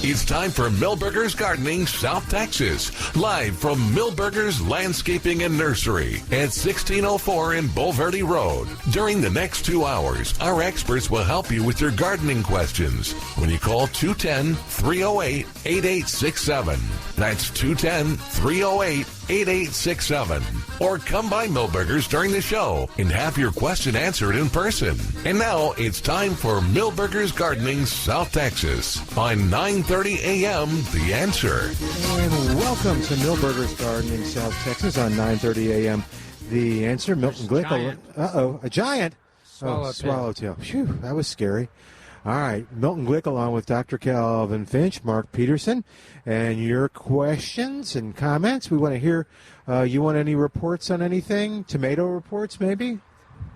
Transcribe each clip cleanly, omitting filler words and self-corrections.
It's time for Milberger's Gardening South Texas, live from Milberger's Landscaping and Nursery at 1604 in Bulverde Road. During the next 2 hours, our experts will help you with your gardening questions when you call 210-308-8867. That's 210-308-8867. Or come by Milberger's during the show and have your question answered in person. And now it's time for Milberger's Gardening South Texas on 9:30 a.m. The Answer. And welcome to Milberger's Gardening South Texas on 9:30 a.m. The Answer. Milton Glueck. A giant. Swallowtail. Phew, that was scary. All right, Milton Glueck along with Dr. Calvin Finch, Mark Peterson, and your questions and comments. We want to hear, you want any reports on anything? Tomato reports, maybe?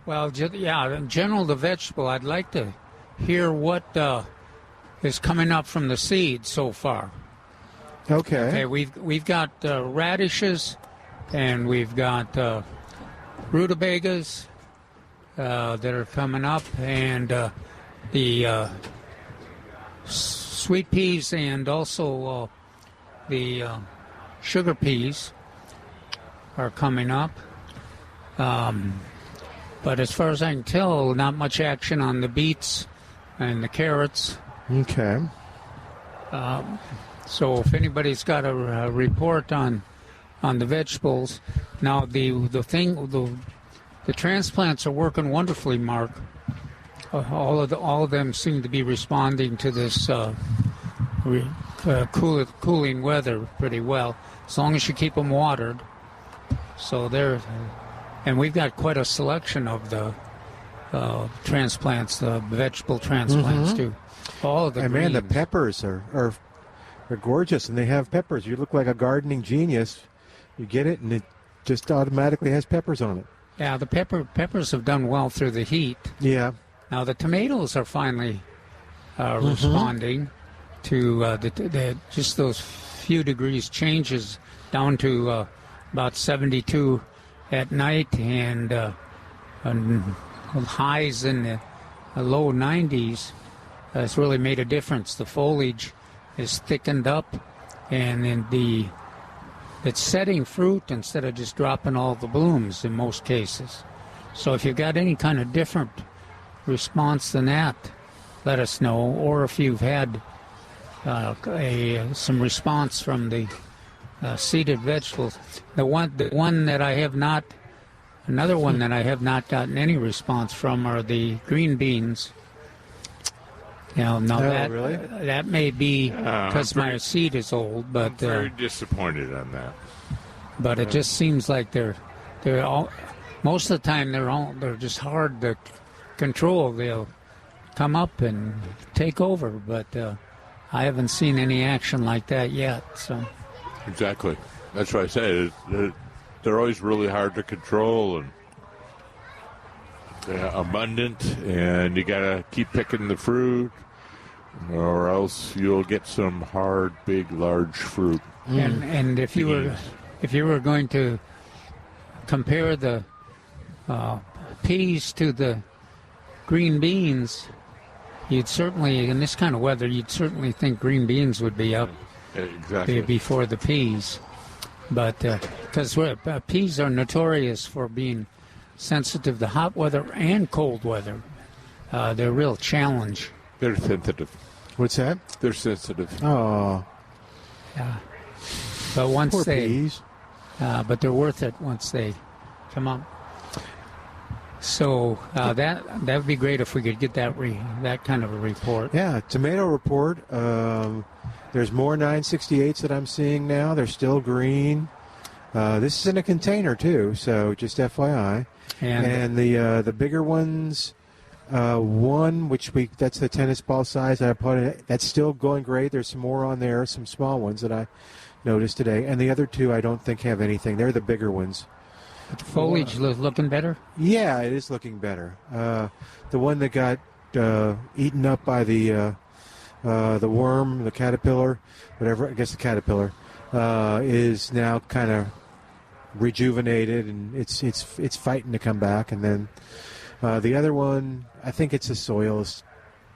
Well, in general, the vegetable, I'd like to hear what is coming up from the seed so far. Okay, we've got radishes, and we've got rutabagas that are coming up, and the sweet peas and also the sugar peas are coming up. But as far as I can tell, not much action on the beets and the carrots. Okay. So if anybody's got a report on the vegetables, now the transplants are working wonderfully, Mark. All of them seem to be responding to this cooling weather pretty well, as long as you keep them watered. So and we've got quite a selection of the transplants, the vegetable transplants too. All of the man, the peppers are gorgeous, and they have peppers. You look like a gardening genius. You get it, and it just automatically has peppers on it. Yeah, the peppers have done well through the heat. Yeah. Now the tomatoes are finally responding to just those few degrees changes down to about 72 at night and highs in the low 90s. Has really made a difference. The foliage is thickened up, and then it's setting fruit instead of just dropping all the blooms in most cases. So if you've got any kind of different response than that, let us know. Or if you've had some response from the seeded vegetables. Another one that I have not gotten any response from are the green beans. Really? That may be because my seed is old, but I'm very disappointed on that. But it just seems like they're all, most of the time they're just hard to control. They'll come up and take over, but I haven't seen any action like that yet. So exactly, that's what I say. They're always really hard to control and abundant, and you gotta keep picking the fruit, or else you'll get some hard, big, large fruit. And if you were going to compare the peas to the green beans, you'd certainly, in this kind of weather, you'd certainly think green beans would be up before the peas. But because peas are notorious for being sensitive to hot weather and cold weather. They're a real challenge. They're sensitive. What's that? They're sensitive. Oh. Yeah. But once Poor peas. But they're worth it once they come up. So that would be great if we could get that kind of a report. Yeah, tomato report. There's more 968s that I'm seeing now. They're still green. This is in a container too, so just FYI. And the bigger ones, that's the tennis ball size I put it. That's still going great. There's some more on there, some small ones that I noticed today, and the other two I don't think have anything. They're the bigger ones. But the foliage is looking better? Yeah, it is looking better. The one that got eaten up by the worm, the caterpillar, whatever, I guess the caterpillar, is now kind of rejuvenated, and it's fighting to come back. And then the other one, I think the soil is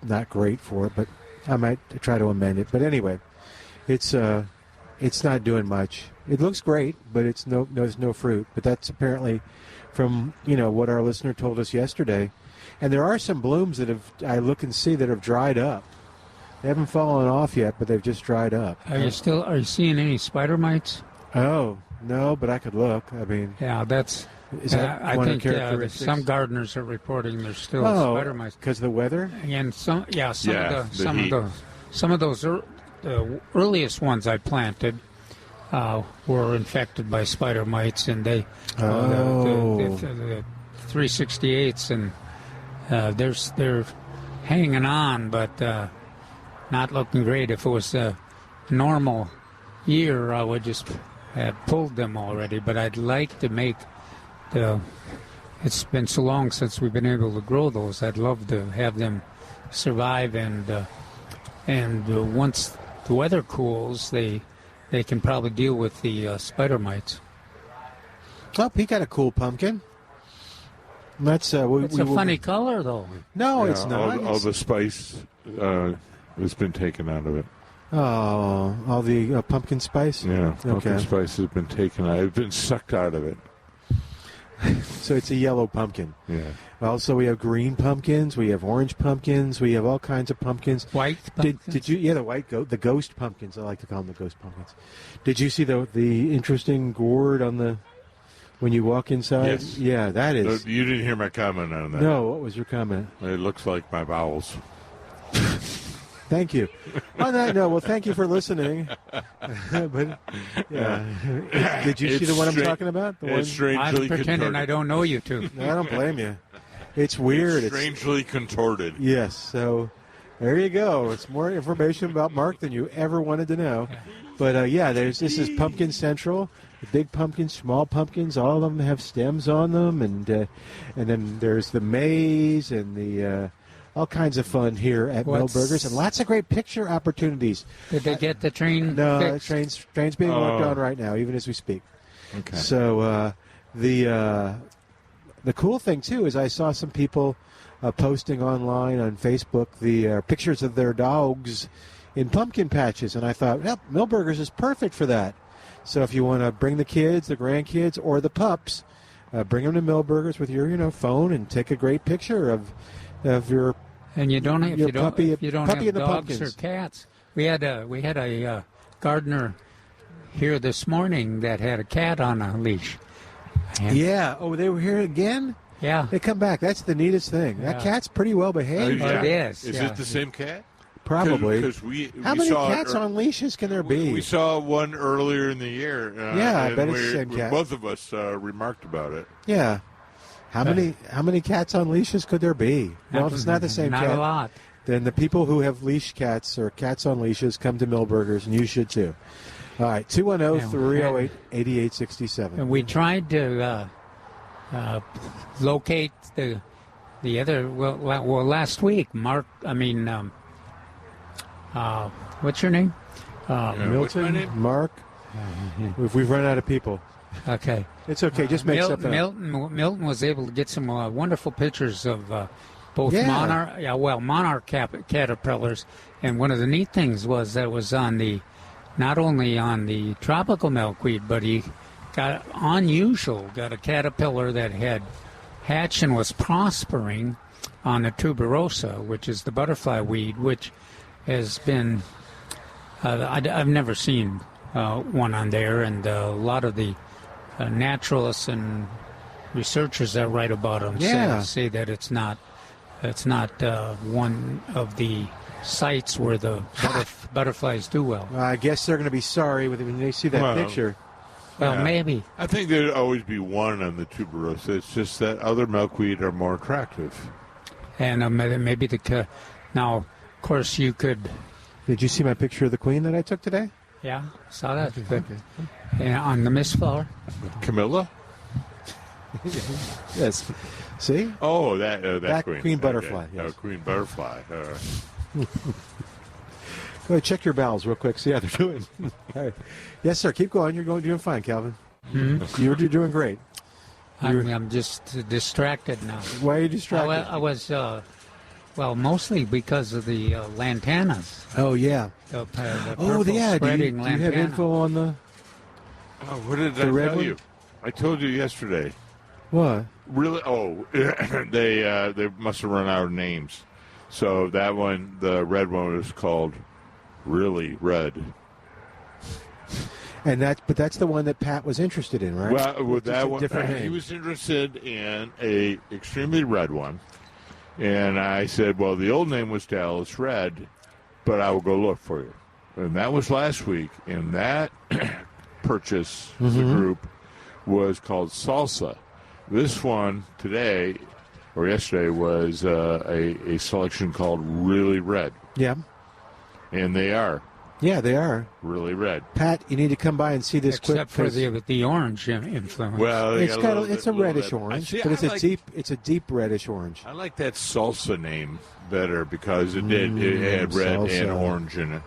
not great for it, but I might try to amend it. But anyway, it's not doing much. It looks great, but there's no fruit. But that's apparently from what our listener told us yesterday. And there are some blooms that I look and see that have dried up. They haven't fallen off yet, but they've just dried up. Are you seeing any spider mites? Oh, no, but I could look. I mean, yeah, that's. Is that I one think of the characteristics? some gardeners are reporting there's still spider mites because of the weather. And some of those the earliest ones I planted were infected by spider mites, and the 368s, and they're hanging on, but not looking great. If it was a normal year, I would just have pulled them already. But I'd like to make it's been so long since we've been able to grow those. I'd love to have them survive, and once the weather cools, they can probably deal with the spider mites. Oh, he got a cool pumpkin. That's it's a funny color, though. No, it's not. All the spice has been taken out of it. Oh, all the pumpkin spice? Yeah, pumpkin spice has been taken out. It's been sucked out of it. So it's a yellow pumpkin. Yeah. Also, we have green pumpkins. We have orange pumpkins. We have all kinds of pumpkins. White pumpkins? Did you? Yeah, the ghost pumpkins. I like to call them the ghost pumpkins. Did you see the interesting gourd on when you walk inside? Yes. Yeah, that is. You didn't hear my comment on that. No, what was your comment? It looks like my bowels. Thank you. On that note, well, thank you for listening. But yeah, did you see the one I'm talking about? The one? I'm pretending I don't know you two. No, I don't blame you. It's weird. It's strangely contorted. Yes. So there you go. It's more information about Mark than you ever wanted to know. But this is Pumpkin Central. The big pumpkins, small pumpkins, all of them have stems on them, and then there's the maze and the. All kinds of fun here at Milberger's, and lots of great picture opportunities. Did they get the train fixed? The train's being worked on right now, even as we speak. Okay. So the cool thing, too, is I saw some people posting online on Facebook the pictures of their dogs in pumpkin patches, and I thought, well, Milberger's is perfect for that. So if you want to bring the kids, the grandkids, or the pups, bring them to Milberger's with your phone and take a great picture of your and you don't have puppy have dogs pumpkins. or cats. We had a gardener here this morning that had a cat on a leash. And they were here again. Yeah, they come back. That's the neatest thing. Yeah. That cat's pretty well behaved. It is. Is it the same cat? Probably. How many cats on leashes can there be? We saw one earlier in the year. I bet it's the same cat. Both of us remarked about it. Yeah. How many cats on leashes could there be? Well, if it's not the same cat, not a lot. Then the people who have leash cats or cats on leashes come to Milberger's, and you should too. All right, 210-308-8867. And we tried to locate the other. Well, last week, Mark. What's your name? Milton. Mark. We've run out of people. Okay. It's okay. Just make something up. Milton was able to get some wonderful pictures of both monarch caterpillars, and one of the neat things was that it was not only on the tropical milkweed, but he got a caterpillar that had hatched and was prospering on the tuberosa, which is the butterfly weed, which has been I've never seen one on there, and a lot of the naturalists and researchers that write about them say that it's not one of the sites where the butterflies do well. I guess they're going to be sorry when they see that picture. Well, maybe. I think there'd always be one on the tuberosa. It's just that other milkweed are more attractive. And maybe now, of course, you could. Did you see my picture of the queen that I took today? Yeah, saw that. Okay. Yeah, on the mist flower. Camilla? Yes. See? Oh, that queen butterfly. Okay. Yes. Oh, queen butterfly. Go ahead, check your bowels real quick. See how they're doing. All right. Yes, sir. Keep going. You're doing fine, Calvin. Mm-hmm. You're doing great. I'm just distracted now. Why are you distracted? I was Well, mostly because of the lantanas. Oh, yeah. The Oh, yeah. Do you lantana. have info on the... Oh, what did I red tell one? you? I told you yesterday. What? Really? Oh, they must have run out of names. So that one, the red one, was called Really Red. And that's the one that Pat was interested in, right? Well, with Just that a one, different he name. was interested in a extremely red one, and I said, "Well, the old name was Dallas Red, but I will go look for you." And that was last week, and that purchase, the group, was called Salsa. This one today or yesterday was a selection called Really Red, Yeah. and they are Yeah, they are. really red. Pat, you need to come by and see this quick. Except for the orange influence. Well, they It's got it's a reddish orange, but it's a deep reddish orange. I like that salsa name better because it had red salsa. and orange in it.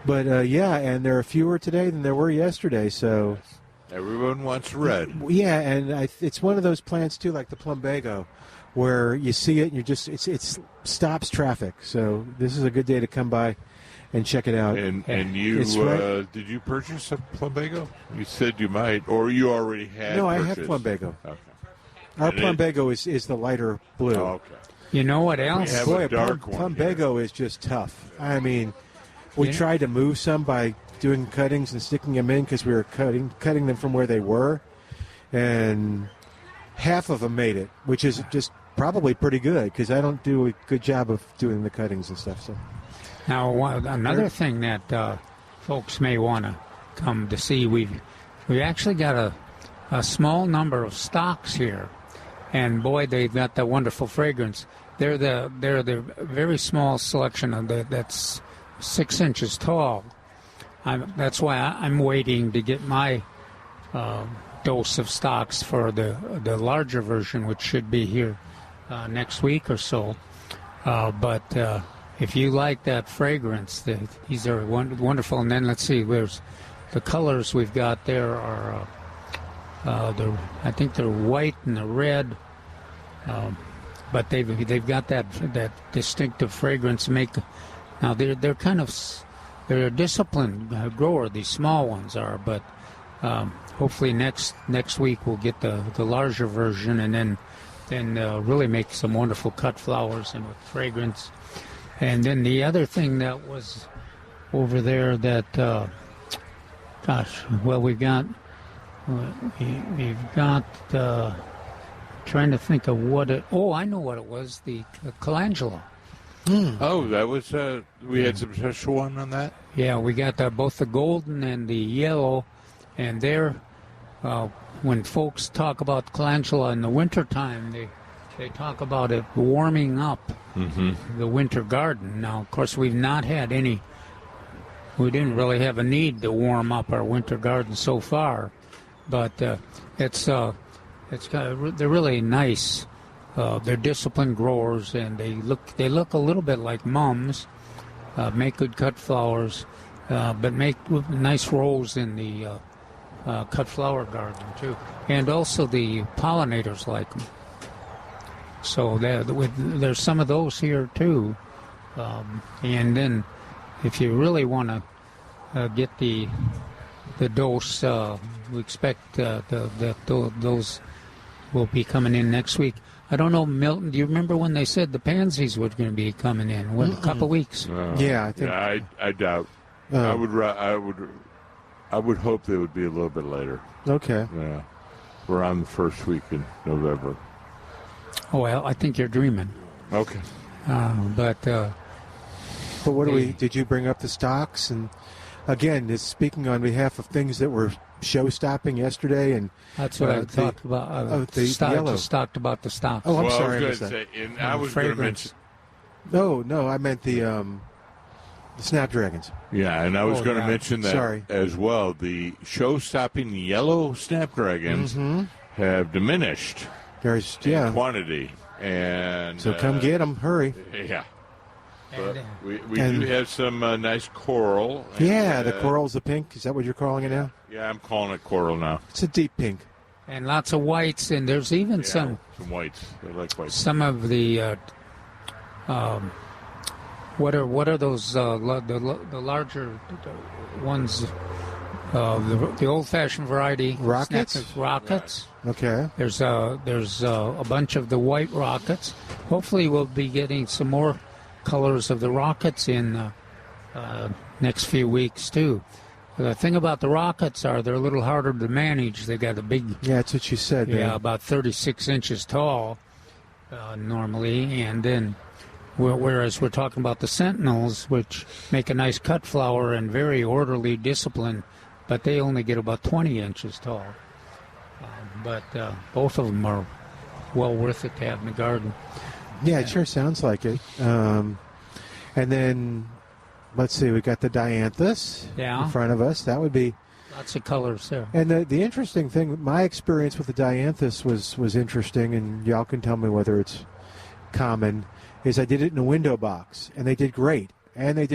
But yeah, and there are fewer today than there were yesterday. So Everyone wants red. yeah, and it's one of those plants too, like the plumbago, where you see it and you just it stops traffic. So this is a good day to come by and check it out. And you It's right- did you purchase a plumbago? You said you might, or you already had. No, I have purchased. plumbago. Okay. Our And it- plumbago is the lighter blue. Oh, okay. You know what else? have Boy, a dark one plumbago is just tough. I mean, we Yeah. tried to move some by doing cuttings and sticking them in because we were cutting them from where they were, and half of them made it, which is just probably pretty good because I don't do a good job of doing the cuttings and stuff. So Now, another thing that folks may want to come to see, we've actually got a small number of stocks here, and boy, they've got that wonderful fragrance. They're the very small selection of that's 6 inches tall. That's why I'm waiting to get my dose of stocks for the larger version, which should be here next week or so. But if you like that fragrance, these are wonderful. And then let's see, there's the colors we've got there are I think they're white and the red, but they've got that distinctive fragrance. Now they're kind of they're a disciplined grower. These small ones are, but hopefully next week we'll get the larger version, and then really make some wonderful cut flowers and with fragrance. And then the other thing that was over there that, we've got, trying to think of I know what it was, the calendula. Oh, that was we had some special one on that. Yeah, we got both the golden and the yellow, and there, when folks talk about calendula in the wintertime, they talk about it warming up the winter garden. Now, of course, we've not had we didn't really have a need to warm up our winter garden so far, but they're really nice. They're disciplined growers, and they look a little bit like mums. Make good cut flowers, but make nice rows in the cut flower garden too, and also the pollinators like them. So there's some of those here too, and then if you really want to get the dose, we expect that those will be coming in next week. I don't know, Milton. Do you remember when they said the pansies were going to be coming in? A couple weeks. yeah, I think. Yeah, I doubt. I would hope they would be a little bit later. Okay. Yeah, around the first week in November. Oh, well, I think you're dreaming. Okay. But what did you bring up the stocks? And again, it's speaking on behalf of things that were show-stopping yesterday, and that's what I talked about. the yellow. Just talked about the stock. Oh, I'm Well, sorry. I I was missed going that. to say, and I was going to mention. No, I meant the snapdragons. Yeah, and I was going to yeah. mention that Sorry. as well. The show-stopping yellow snapdragons have diminished There's in quantity, and So come get them. Hurry. Yeah, but And, we and- do have some nice coral. And, Yeah, the coral's the pink. Is that what you're calling it now? Yeah, I'm calling it coral now. It's a deep pink. and lots of whites, and there's even Yeah, some whites. I like whites. of the what are those the larger ones? The old-fashioned variety. Rockets. Rockets. Okay. There's a bunch of the white rockets. Hopefully, we'll be getting some more colors of the rockets in next few weeks too. The thing about the rockets are they're a little harder to manage. They got a big. Yeah, that's what you said. Yeah, man. about 36 inches tall normally, and then whereas we're talking about the sentinels, which make a nice cut flower and very orderly discipline, but they only get about 20 inches tall. But both of them are well worth it to have in the garden. Yeah, it sure sounds like it. And then, let's see, we got the dianthus in front of us. That would be lots of colors there. And the interesting thing, my experience with the dianthus was interesting, and y'all can tell me whether it's common, is I did it in a window box, and they did great, and they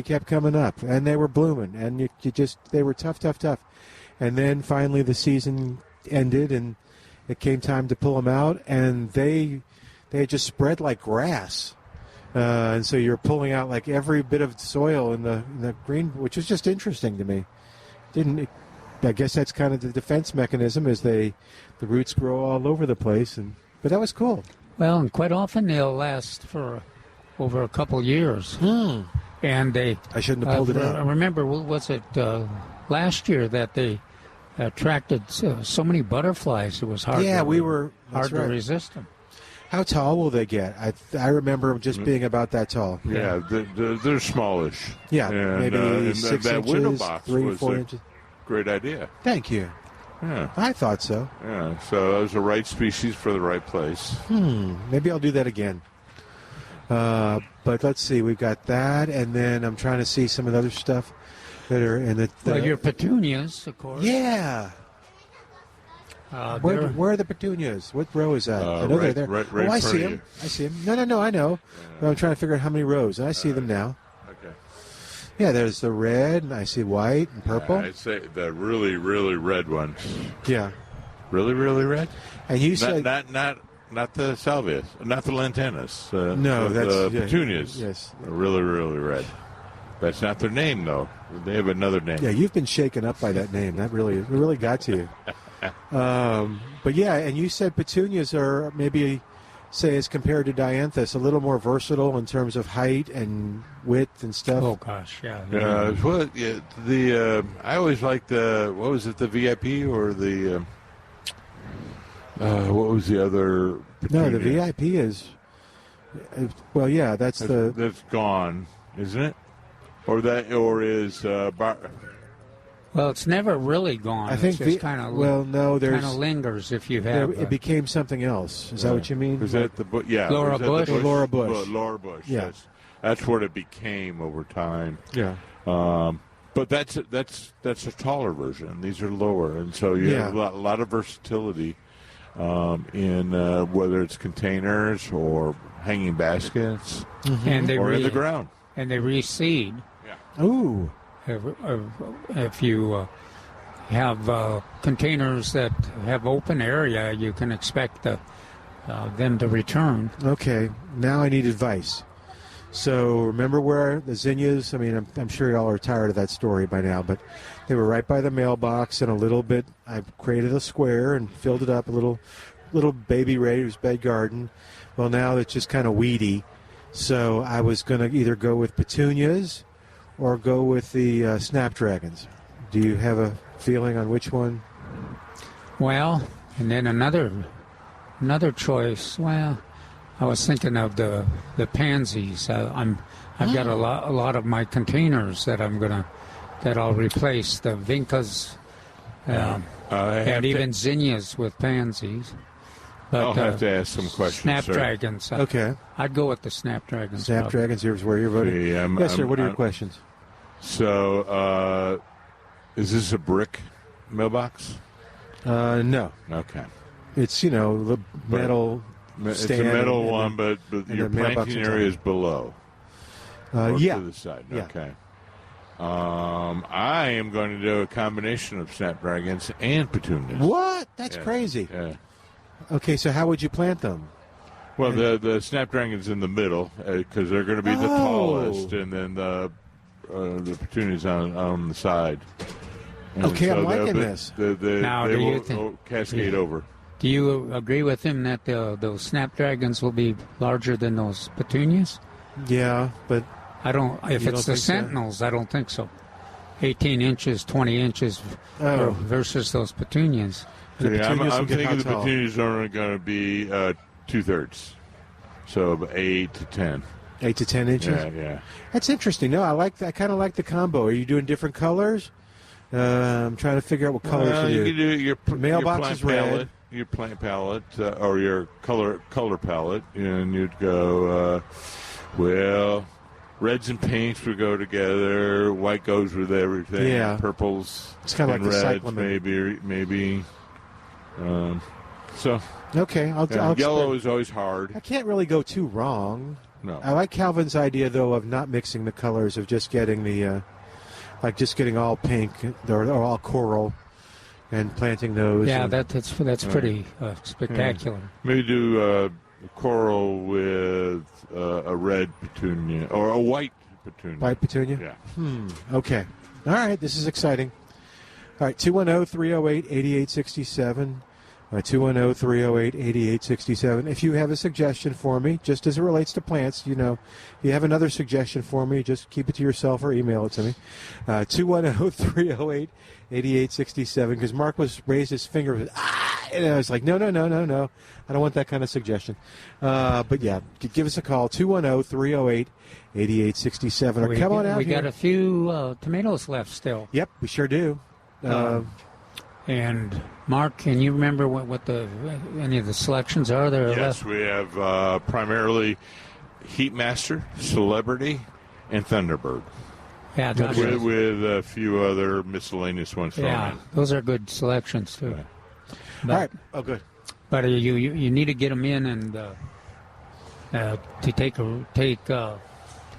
kept coming up, and they were blooming, and they were tough. And then finally the season ended, and it came time to pull them out, and they had just spread like grass. And so you're pulling out like every bit of soil in the green, which was just interesting to me. I guess that's kind of the defense mechanism, is the roots grow all over the place, but that was cool. Well, and quite often they'll last for over a couple years. And I shouldn't have pulled it out. I remember, was it last year that they attracted so many butterflies? It was hard. Yeah, hard to resist them. How tall will they get? I remember them just being about that tall. Yeah, they're smallish. Yeah, and, maybe 6 that inches, window box 3-4 inches. Great idea. Thank you. Yeah, I thought so. Yeah, so that was the right species for the right place. Maybe I'll do that again. But let's see, we've got that, and then I'm trying to see some of the other stuff that are in the. Well, your petunias, of course. Yeah. Where are the petunias? What row is that? I know they're there. Right I see them. I see them. No, I know. But I'm trying to figure out how many rows. I see them now. Okay. Yeah, there's the red, and I see white and purple. I'd say the really, really red ones. Yeah. Really, really red? And you said... Not the salvias, not the lantanas. No, that's... the petunias. Yes. Are really, really red. That's not their name, though. They have another name. Yeah, you've been shaken up by that name. That really got to you. But yeah, and you said petunias are maybe, say, as compared to dianthus, a little more versatile in terms of height and width and stuff. Oh gosh, yeah. I always liked the VIP or the what was the other? Petunia? No, the VIP is. Well, yeah, that's gone, isn't it? Or is Well, it's never really gone. I think it's kind of kind of lingers if you have. It became something else. Is that what you mean? Was that the Laura Bush? Laura Bush. Laura Bush. Yeah. Yes. That's what it became over time. Yeah. But that's a taller version. These are lower, and so you have a lot of versatility in whether it's containers or hanging baskets, and or in the ground. And they reseed. Yeah. Ooh. If you have containers that have open area, you can expect them to return. Okay, now I need advice. So remember where the zinnias, I mean, I'm sure y'all are tired of that story by now, but they were right by the mailbox, and a little bit, I created a square and filled it up, a little baby raised bed garden. Well, now it's just kind of weedy. So I was going to either go with petunias or go with the snapdragons. Do you have a feeling on which one? Well, and then another choice. Well, I was thinking of the pansies. I've got a lot of my containers that I'll replace, the vincas and even zinnias with pansies. But, I'll have to ask some questions. Snapdragons. Okay. I'd go with the snapdragons. Snapdragons, here's where you're voting. Yes, sir. What are your questions? So, is this a brick mailbox? No. Okay. It's, the metal It's stand. a metal one, but your the mailbox planting area is below. Yeah. To the side. Yeah. Okay. I am going to do a combination of snapdragons and petunias. What? That's crazy. Yeah. Okay, so how would you plant them? Well, the snapdragon's in the middle because they're going to be the tallest, and then the petunias on the side. And Okay, so I'm liking this. They do you will cascade over. Do you agree with him that those snapdragons will be larger than those petunias? Yeah, but I don't. If You it's don't the think so? sentinels, I don't think so. 18 inches, 20 inches versus those petunias. The Yeah, petunias will I'm get thinking how the tall? petunias are going to be 2/3, so about 8 to 10. 8 to 10 inches. Yeah. That's interesting. No, I like that. I kind of like the combo. Are you doing different colors? I'm trying to figure out what colors to You do. can do your Mailbox plant is red. palette, your plant palette, or your color palette, and you'd go, reds and pinks would go together. White goes with everything. Yeah. Purples. It's kinda and like the reds, cyclamen. maybe. So Okay, I'll yellow experiment. is always hard. I can't really go too wrong. No. I like Calvin's idea, though, of not mixing the colors, of just getting just getting all pink or all coral and planting those. Yeah, and- that's pretty spectacular. Maybe do coral with a red petunia or a white petunia. White petunia? Yeah. Okay. All right, this is exciting. All right, 210-308-8867. 210-308-8867. If you have a suggestion for me, just as it relates to plants, if you have another suggestion for me, just keep it to yourself or email it to me. 210-308-8867, because Mark raised his finger, and I was like, no. I don't want that kind of suggestion. But yeah, give us a call, 210-308-8867. Or come on out We here. got a few tomatoes left still. Yep, we sure do. And Mark, can you remember what any of the selections are there Yes, left? we have primarily Heatmaster, Celebrity, and Thunderbird, Yeah, with a few other miscellaneous ones thrown yeah, in. those are good selections too. Yeah. But, All right. Oh, good. But you need to get them in and to take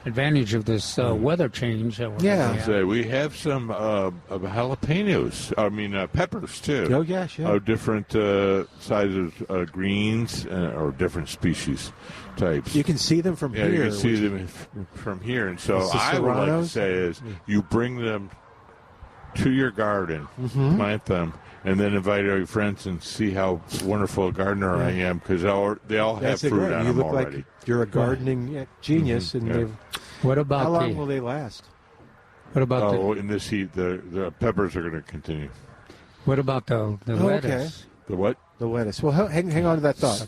advantage of this weather change. That we're Yeah. looking at. So we have some of jalapenos. Peppers too. Oh, yes, yeah. Of different sizes, greens or different species types. You can see them from Yeah, here. you can see which- them from here. And so It's the I would like to serranos? say is you bring them to your garden, Mm-hmm. plant them, and then invite all your friends and see how wonderful a gardener I am, because they all have That's it, fruit right. on You them look already. like you're a gardening genius. And Yeah. they've- What about how long will they last? What about In this heat, the peppers are going to continue. the lettuce? okay. The what? The lettuce. Well, hang on to that thought.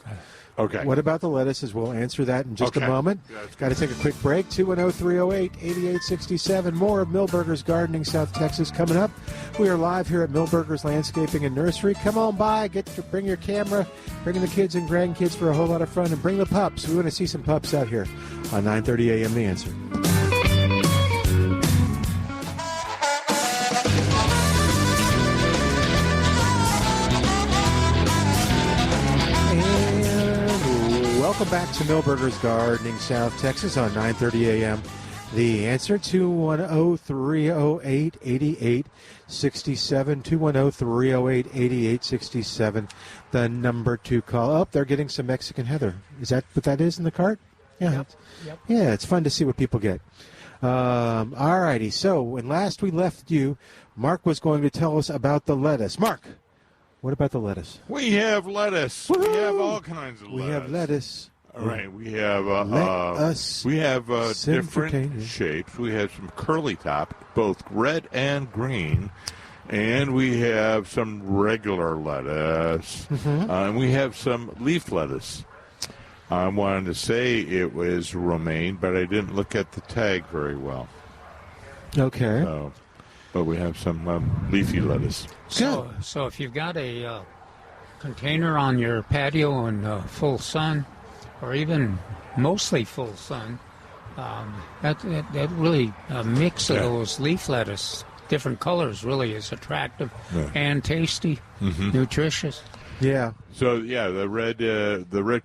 Okay. What about the lettuces? We'll answer that in just a Okay. moment. Yeah, that's Got to take a quick break. 210-308-8867. More of Millburgers Gardening, South Texas coming up. We are live here at Millburgers Landscaping and Nursery. Come on by. Bring your camera. Bring the kids and grandkids for a whole lot of fun. And bring the pups. We want to see some pups out here on 9:30 a.m. The Answer. Welcome back to Millburgers Gardening, South Texas on 9:30 a.m. The Answer, 210-308-8867, 210-308-8867, the number to call. Oh, they're getting some Mexican heather. Is that what that is in the cart? Yeah. Yep. Yeah, it's fun to see what people get. All righty, so when last we left you, Mark was going to tell us about the lettuce. Mark, what about the lettuce? We have lettuce. We Woo-hoo! have all kinds of lettuce. We have lettuce. All right, we have sing for different Tanya. shapes. We have some curly top, both red and green, and we have some regular lettuce, and we have some leaf lettuce. I wanted to say it was romaine, but I didn't look at the tag very well. Okay. But we have some leafy lettuce. So if you've got a container on your patio in full sun, or even mostly full sun, that really mix of those leaf lettuce, different colors, really is attractive and tasty, nutritious. Yeah. So yeah, the red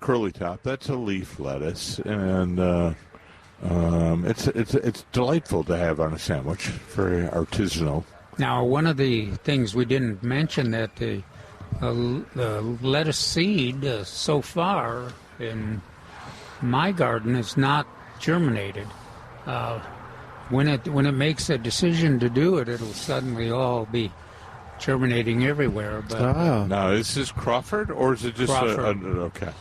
curly top, that's a leaf lettuce, and it's delightful to have on a sandwich. Very artisanal. Now, one of the things we didn't mention that the lettuce seed so far in my garden is not germinated. When it makes a decision to do it, it'll suddenly all be germinating everywhere. But Now, is this Crawford, or is it just okay?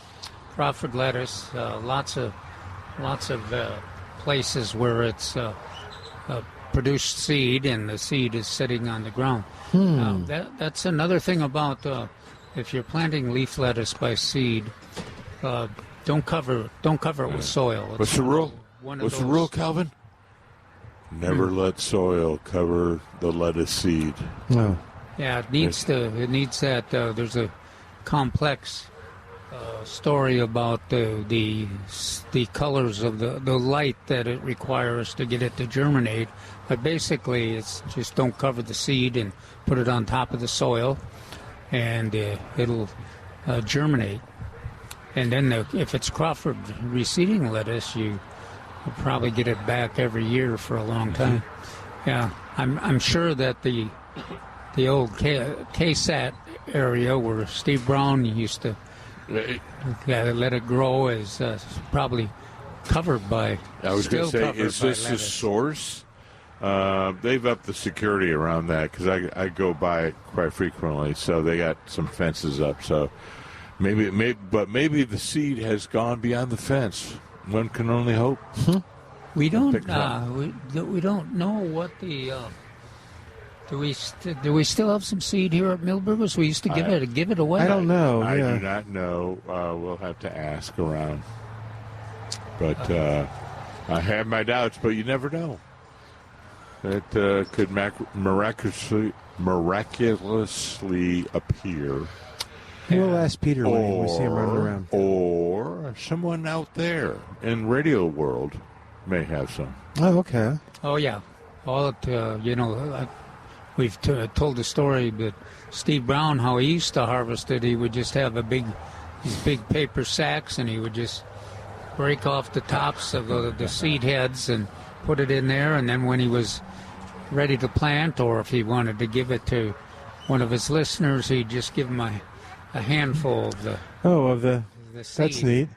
Crawford lettuce, lots of places where it's produced seed, and the seed is sitting on the ground. That's another thing about if you're planting leaf lettuce by seed, don't cover it with soil. What's the rule? What's the rule, Calvin? Never let soil cover the lettuce seed. No. Yeah, it needs that. There's a complex story about the colors of the light that it requires to get it to germinate. But basically, it's just don't cover the seed and put it on top of the soil, and it'll germinate. And then if it's Crawford reseeding lettuce, you'll probably get it back every year for a long time. Yeah, I'm sure that the old KSAT area where Steve Brown used to let it grow is probably covered by. I was going to say, is this the source? They've upped the security around that because I go by it quite frequently, so they got some fences up. So maybe the seed has gone beyond the fence. One can only hope. We don't we don't know what the. Do we still have some seed here at Milberger's? We used to give it away. I don't know. I do not know. We'll have to ask around. But I have my doubts, but you never know. It could miraculously appear. We'll ask Peter when we see him running around. Or someone out there in radio world may have some. Oh, okay. Oh, yeah. We've told the story that Steve Brown, how he used to harvest it, he would just have these big paper sacks, and he would just break off the tops of the seed heads and put it in there, and then when he was ready to plant, or if he wanted to give it to one of his listeners, he'd just give him a handful of the seed. That's neat.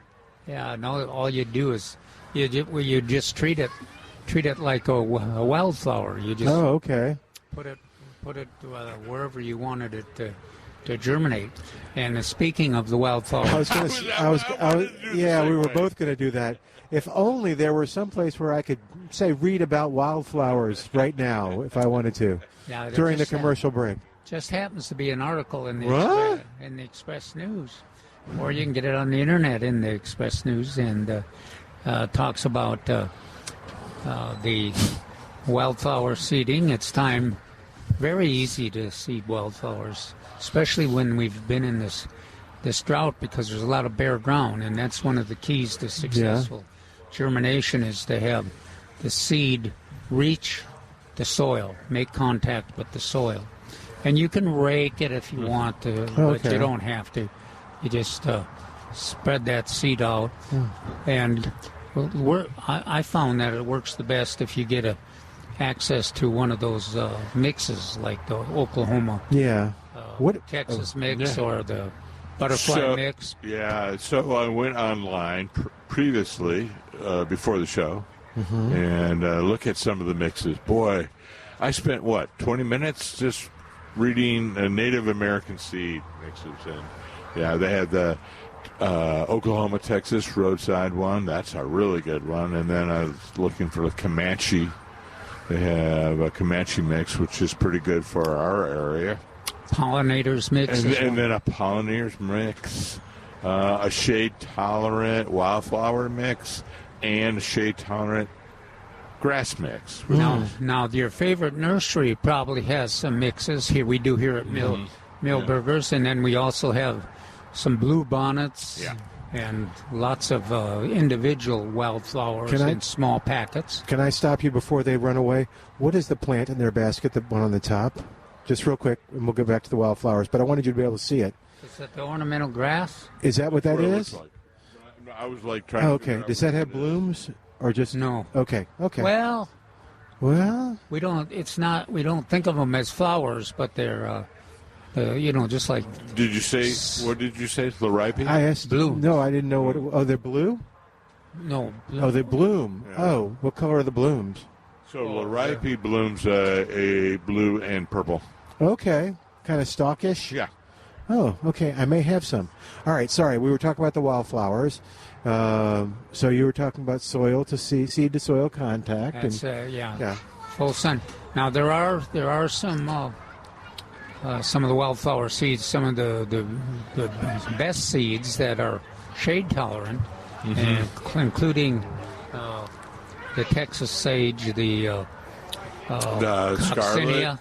Yeah, no, all you do is you just treat it like a wildflower. You just okay. Put it wherever you wanted it to germinate. And speaking of the wildflower, we were both going to do that. If only there were some place where I could read about wildflowers right now, if I wanted to, during the commercial break. Just happens to be an article in the Express News, or you can get it on the internet in the Express News, and talks about the wildflower seeding. It's time. Very easy to seed wildflowers, especially when we've been in this drought, because there's a lot of bare ground, and that's one of the keys to successful germination is to have the seed reach the soil, make contact with the soil. And you can rake it if you want to, but you don't have to. You just spread that seed out. And I found that it works the best if you get access to one of those mixes, like the Oklahoma Texas mix or the butterfly mix. Yeah, so I went online previously, before the show, and look at some of the mixes. Boy, I spent, 20 minutes just reading Native American seed mixes. And, they had the Oklahoma, Texas roadside one. That's a really good one. And then I was looking for the Comanche. They have a Comanche mix, which is pretty good for our area. Pollinators mix. And then a pollinators mix, a shade-tolerant wildflower mix, and a shade-tolerant grass mix. Now, your favorite nursery probably has some mixes. Here we do here at Milberger's, and then we also have some blue bonnets. Yeah. And lots of individual wildflowers in small packets. Can I stop you before they run away? What is the plant in their basket, the one on the top? Just real quick, and we'll go back to the wildflowers. But I wanted you to be able to see it. Is that the ornamental grass? Is that what that is? Like. I was trying to figure out does that have blooms or just no? Okay. Well, we don't. It's not. We don't think of them as flowers, but they're. Just like. Did you say? What did you say? Laripe? I asked. Blue. No, I didn't know what. They're blue. No. Oh, they bloom. Yeah. Oh, what color are the blooms? So liriope blooms a blue and purple. Okay, kind of stalkish. Yeah. Oh, okay. I may have some. All right. Sorry, we were talking about the wildflowers. So you were talking about soil to seed to soil contact. That's, yeah. Full sun. Now there are some of the wildflower seeds, some of the best seeds that are shade tolerant, and including the Texas sage, the Scarlet. Coccinea,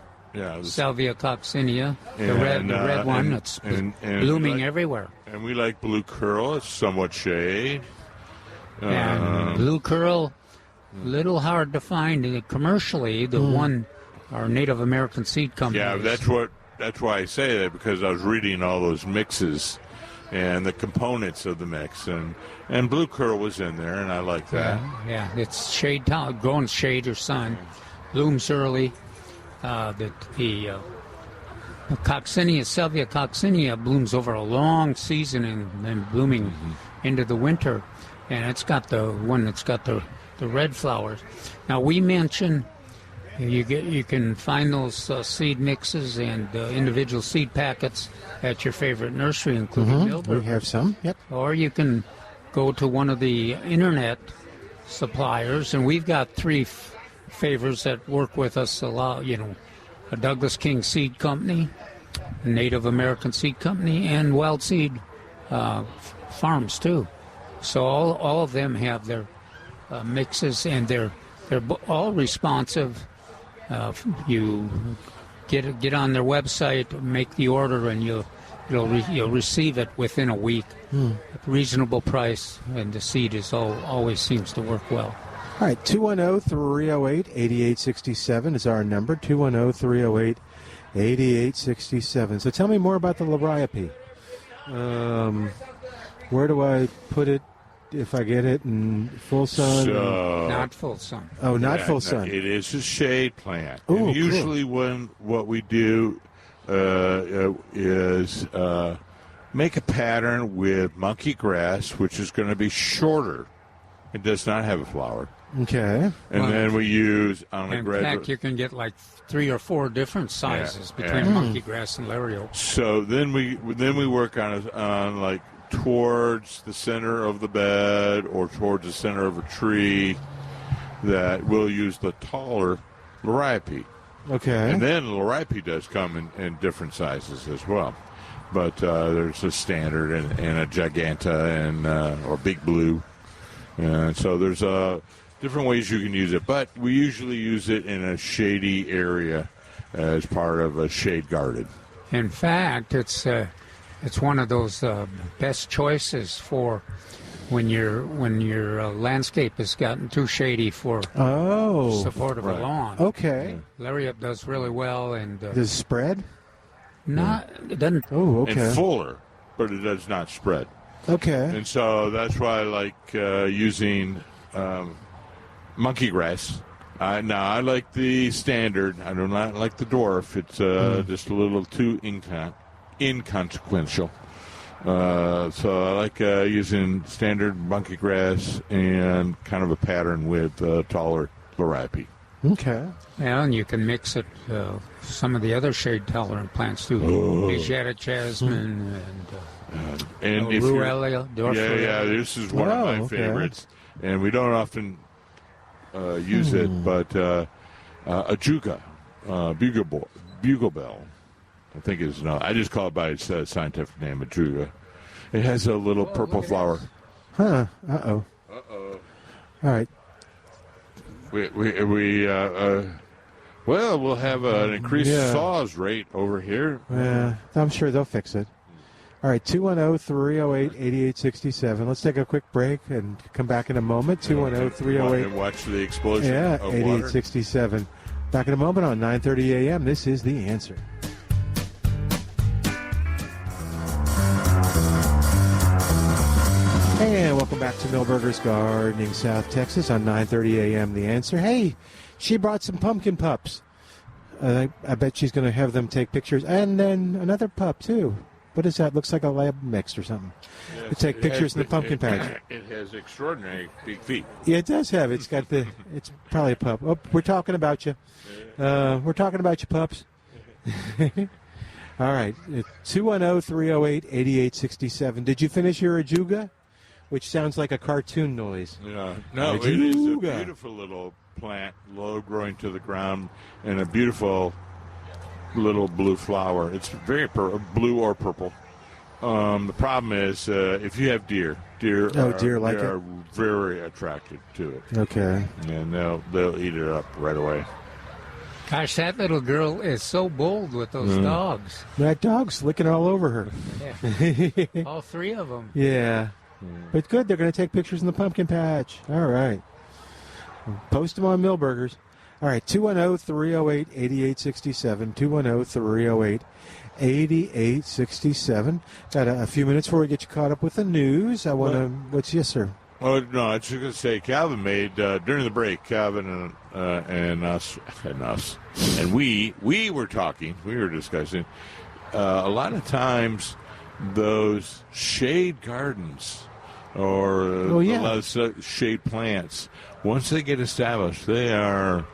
Salvia coccinea, the red one that's blooming everywhere. And we like blue curl. It's somewhat shade. And blue curl, little hard to find commercially. The one, our Native American seed company. Yeah, that's why I say that, because I was reading all those mixes and the components of the mix, and blue curl was in there, and I like that. Yeah, it's shade tolerant, growing shade or sun, blooms early. The coccinea, Salvia coccinea, blooms over a long season and blooming into the winter, and it's got the one that's got the red flowers. Now we mentioned you can find those seed mixes and individual seed packets at your favorite nursery, including Milton. We have some. Yep. Or you can go to one of the internet suppliers, and we've got three favors that work with us a lot. A Douglas King Seed Company, a Native American Seed Company, and Wild Seed Farms too. So all of them have their mixes, and they're all responsive. You get on their website, make the order, and you'll receive it within a week. At reasonable price, and the seed always seems to work well. All right, 210-308-8867 is our number, 210-308-8867. So tell me more about the liriope. Where do I put it if I get it in full sun? Not full sun. Oh, not full sun. It is a shade plant. Ooh, and usually what we do is make a pattern with monkey grass, which is going to be shorter. It does not have a flower. Okay. And then we use in fact, you can get like 3 or 4 different sizes between monkey grass and liriope. So then we work on like towards the center of the bed or towards the center of a tree, that we'll use the taller liriope. Okay. And then liriope does come in different sizes as well. But there's a standard and a giganta and or big blue. And so there's different ways you can use it, but we usually use it in a shady area as part of a shade garden. In fact, it's one of those best choices for when your landscape has gotten too shady for support of a lawn. Okay. Liriope does really well, and does it spread? It doesn't. Oh, okay. And fuller, but it does not spread. Okay. And so that's why I like using monkey grass. Now, I like the standard. I do not like the dwarf. It's just a little too inconsequential. So I like using standard monkey grass and kind of a pattern with taller liriope. Okay. Yeah, and you can mix it some of the other shade-tolerant plants too. Asiatic jasmine and Ruellia. Yeah, this is one of my favorites. And we don't often use it, but ajuga, bugle bell, I think is no. I just call it by its scientific name, ajuga. It has a little purple flower. Huh. Uh-oh. Uh-oh. All right. We'll have an increased saws rate over here. Yeah, I'm sure they'll fix it. All right, 210-308-8867. Let's take a quick break and come back in a moment. 210-308. Watch the explosion of 8867. Back in a moment on 9:30 a.m. This is The Answer. And welcome back to Milberger's Gardening, South Texas on 9:30 a.m. The Answer. Hey, she brought some pumpkin pups. I bet she's going to have them take pictures. And then another pup, too. What is that? Looks like a lab mix or something. Yes, To take pictures in the pumpkin patch. It has extraordinary big feet. Yeah, it does have. It's got the. It's probably a pup. Oh, we're talking about you. We're talking about you, pups. All right. 210-308-8867. Did you finish your ajuga? Which sounds like a cartoon noise. Yeah. No, it is a beautiful little plant, low growing to the ground, and a beautiful little blue flower. It's very blue or purple. The problem is if you have deer are very attracted to it. Okay. And they'll eat it up right away. Gosh, that little girl is so bold with those dogs. That dog's licking all over her. Yeah. All three of them. Yeah. But good, they're going to take pictures in the pumpkin patch. All right. Post them on Millburgers. All right, 210-308-8867, 210-308-8867. Got a few minutes before we get you caught up with the news. Yes, sir? Oh, no, I was just going to say, Calvin made, during the break, Calvin and us, and we were talking, we were discussing, a lot of times those shade gardens or a lot of shade plants, once they get established, they are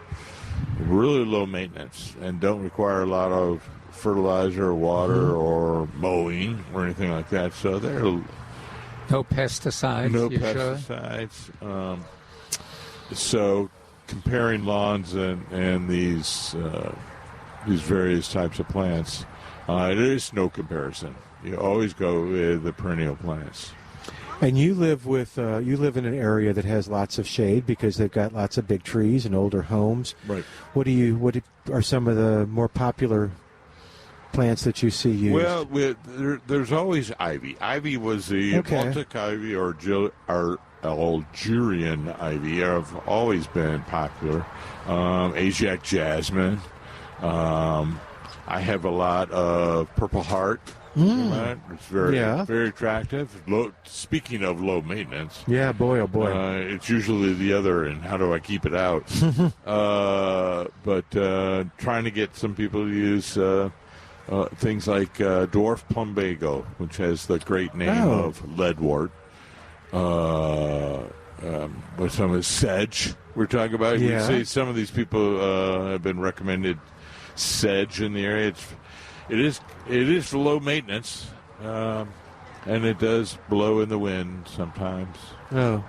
really low maintenance and don't require a lot of fertilizer or water or mowing or anything like that. So they're no pesticides. No pesticides. Sure? So comparing lawns and these various types of plants, there is no comparison. You always go with the perennial plants. And you live in an area that has lots of shade because they've got lots of big trees and older homes. Right. What are some of the more popular plants that you see used? Well, there's always ivy. Ivy was the Baltic ivy or Algerian ivy have always been popular. Asiatic jasmine. I have a lot of purple heart. Right? It's very attractive. Speaking of low maintenance. Yeah, boy, oh boy. It's usually the other, and how do I keep it out? But trying to get some people to use things like dwarf plumbago, which has the great name of leadwort. But some of sedge we're talking about. Yeah. We see some of these people have been recommended sedge in the area. It is low maintenance, and it does blow in the wind sometimes. Oh.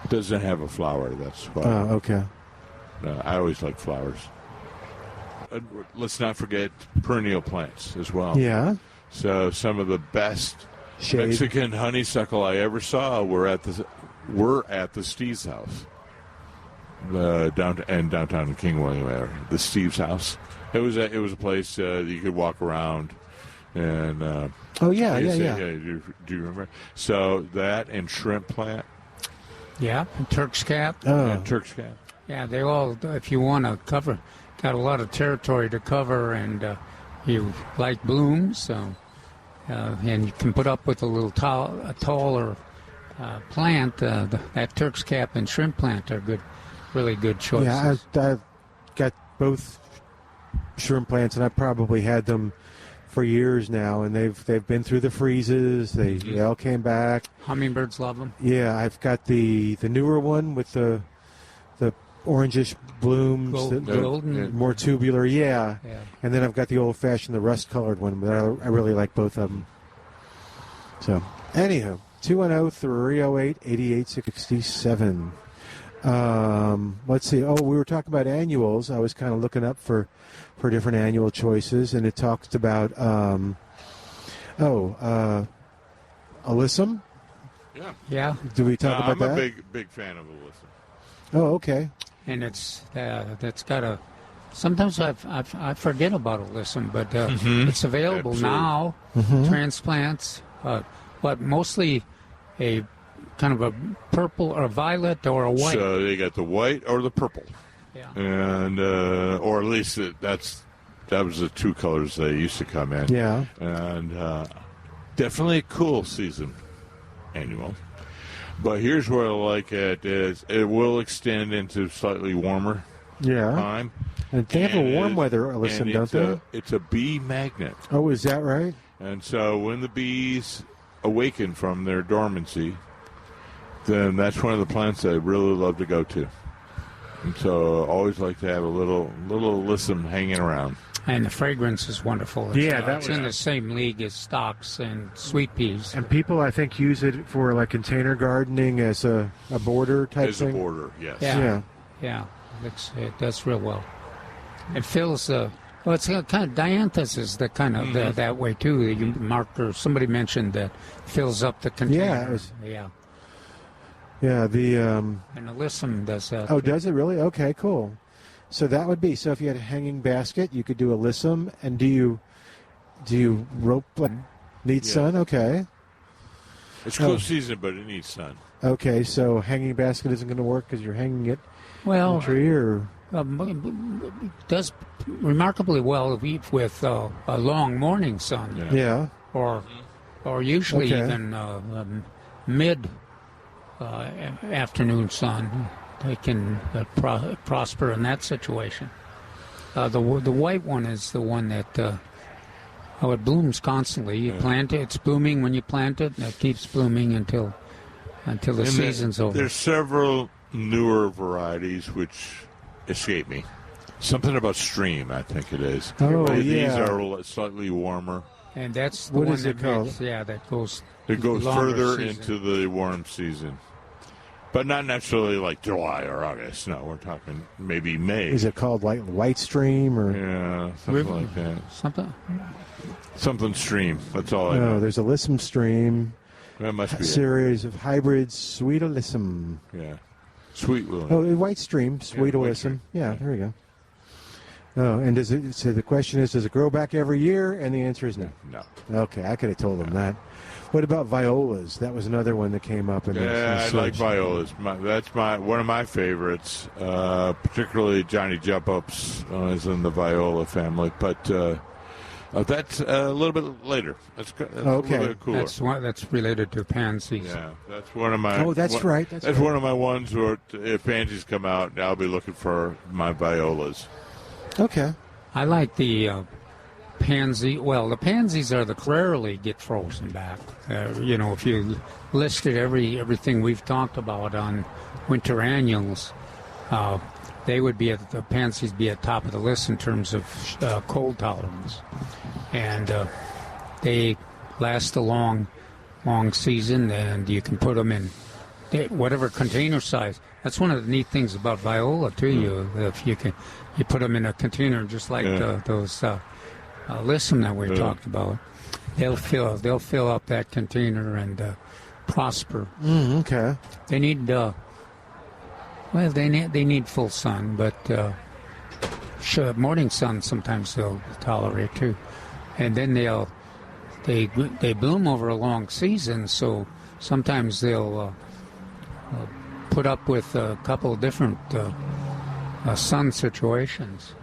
It doesn't have a flower, that's why. Oh, okay. I always like flowers. Let's not forget perennial plants as well. Yeah. So some of the best shade. Mexican honeysuckle I ever saw were at the Steve's house, downtown King William area. The Steve's house. It was a place that you could walk around, and do you remember? So that and shrimp plant. Yeah, and Turk's cap. And Turk's cap. Yeah, they all. If you want to cover, got a lot of territory to cover, and you like blooms, so and you can put up with a little taller plant. That Turk's cap and shrimp plant are good, really good choices. Yeah, I've got both shrimp plants, and I probably had them for years now, and they've been through the freezes. They all came back. Hummingbirds love them. Yeah, I've got the newer one with the orangish blooms, golden, more tubular. Yeah, and then I've got the old-fashioned, the rust-colored one, but I really like both of them. So, anyhow, 210-308-8867. Let's see. Oh, we were talking about annuals. I was kind of looking up for different annual choices, and it talks about alyssum. Yeah. Do we talk about that? I'm a big fan of alyssum. Oh, okay. And that's got a. Sometimes I forget about alyssum, but it's available now. Transplants, but mostly a kind of a purple or violet or a white. So they got the white or the purple. Yeah. And or at least that was the two colors they used to come in. Yeah. And definitely a cool season annual. But here's where I like it is it will extend into slightly warmer time. And they have a warm weather alyssum, don't they? It's a bee magnet. Oh, is that right? And so when the bees awaken from their dormancy, then that's one of the plants I really love to go to. And so I always like to have a little alyssum hanging around. And the fragrance is wonderful. It's in the same league as stocks and sweet peas. And people, I think, use it for like container gardening as a border type thing. As a border, yes. Yeah. It does real well. It fills it's kind of dianthus is the kind of that way too. You marked or somebody mentioned that fills up the container. Yeah. The and alyssum does that. Oh, does it really? Okay, cool. So that would be if you had a hanging basket, you could do alyssum. And do you rope? Need sun? Okay. It's close season, but it needs sun. Okay, so hanging basket isn't going to work because you're hanging it on a tree, or does remarkably well with a long morning sun. Yeah. Or usually even mid afternoon sun. They can prosper in that situation. The white one is the one that it blooms constantly. You plant it; it's blooming when you plant it, and it keeps blooming until the season's over. There's several newer varieties which escape me. Something about stream, I think it is. Oh, These are slightly warmer. And that's the what one is it called? That goes. It goes further season. into the warm season. But not necessarily like July or August. No, we're talking maybe May. Is it called like white stream or? Yeah, something like that. Something stream. That's all I know. No, there's alyssum stream. That must be a series of hybrids, sweet alyssum. Yeah, sweet alyssum. Oh, white stream, sweet alyssum. Yeah, there you go. Oh, and so the question is, does it grow back every year? And the answer is no. No. Okay, I could have told them that. What about violas? That was another one that came up. I like violas. That's one of my favorites. Particularly Johnny Jump Ups is in the viola family, but that's a little bit later. That's a little bit cooler. That's related to pansies. Yeah, that's one of my. Oh, that's right. That's one of my ones where if pansies come out, I'll be looking for my violas. Okay. I like the pansy. Well, the pansies rarely get frozen back. If you listed everything we've talked about on winter annuals, the pansies be at top of the list in terms of cold tolerance, and they last a long season, and you can put them in whatever container size. That's one of the neat things about viola too. If you put them in a container just like those alyssum that we talked about, they'll fill up that container and prosper. Okay. They need they need full sun, but morning sun sometimes they'll tolerate too, and then they bloom over a long season. So sometimes they'll put up with a couple of different sun situations.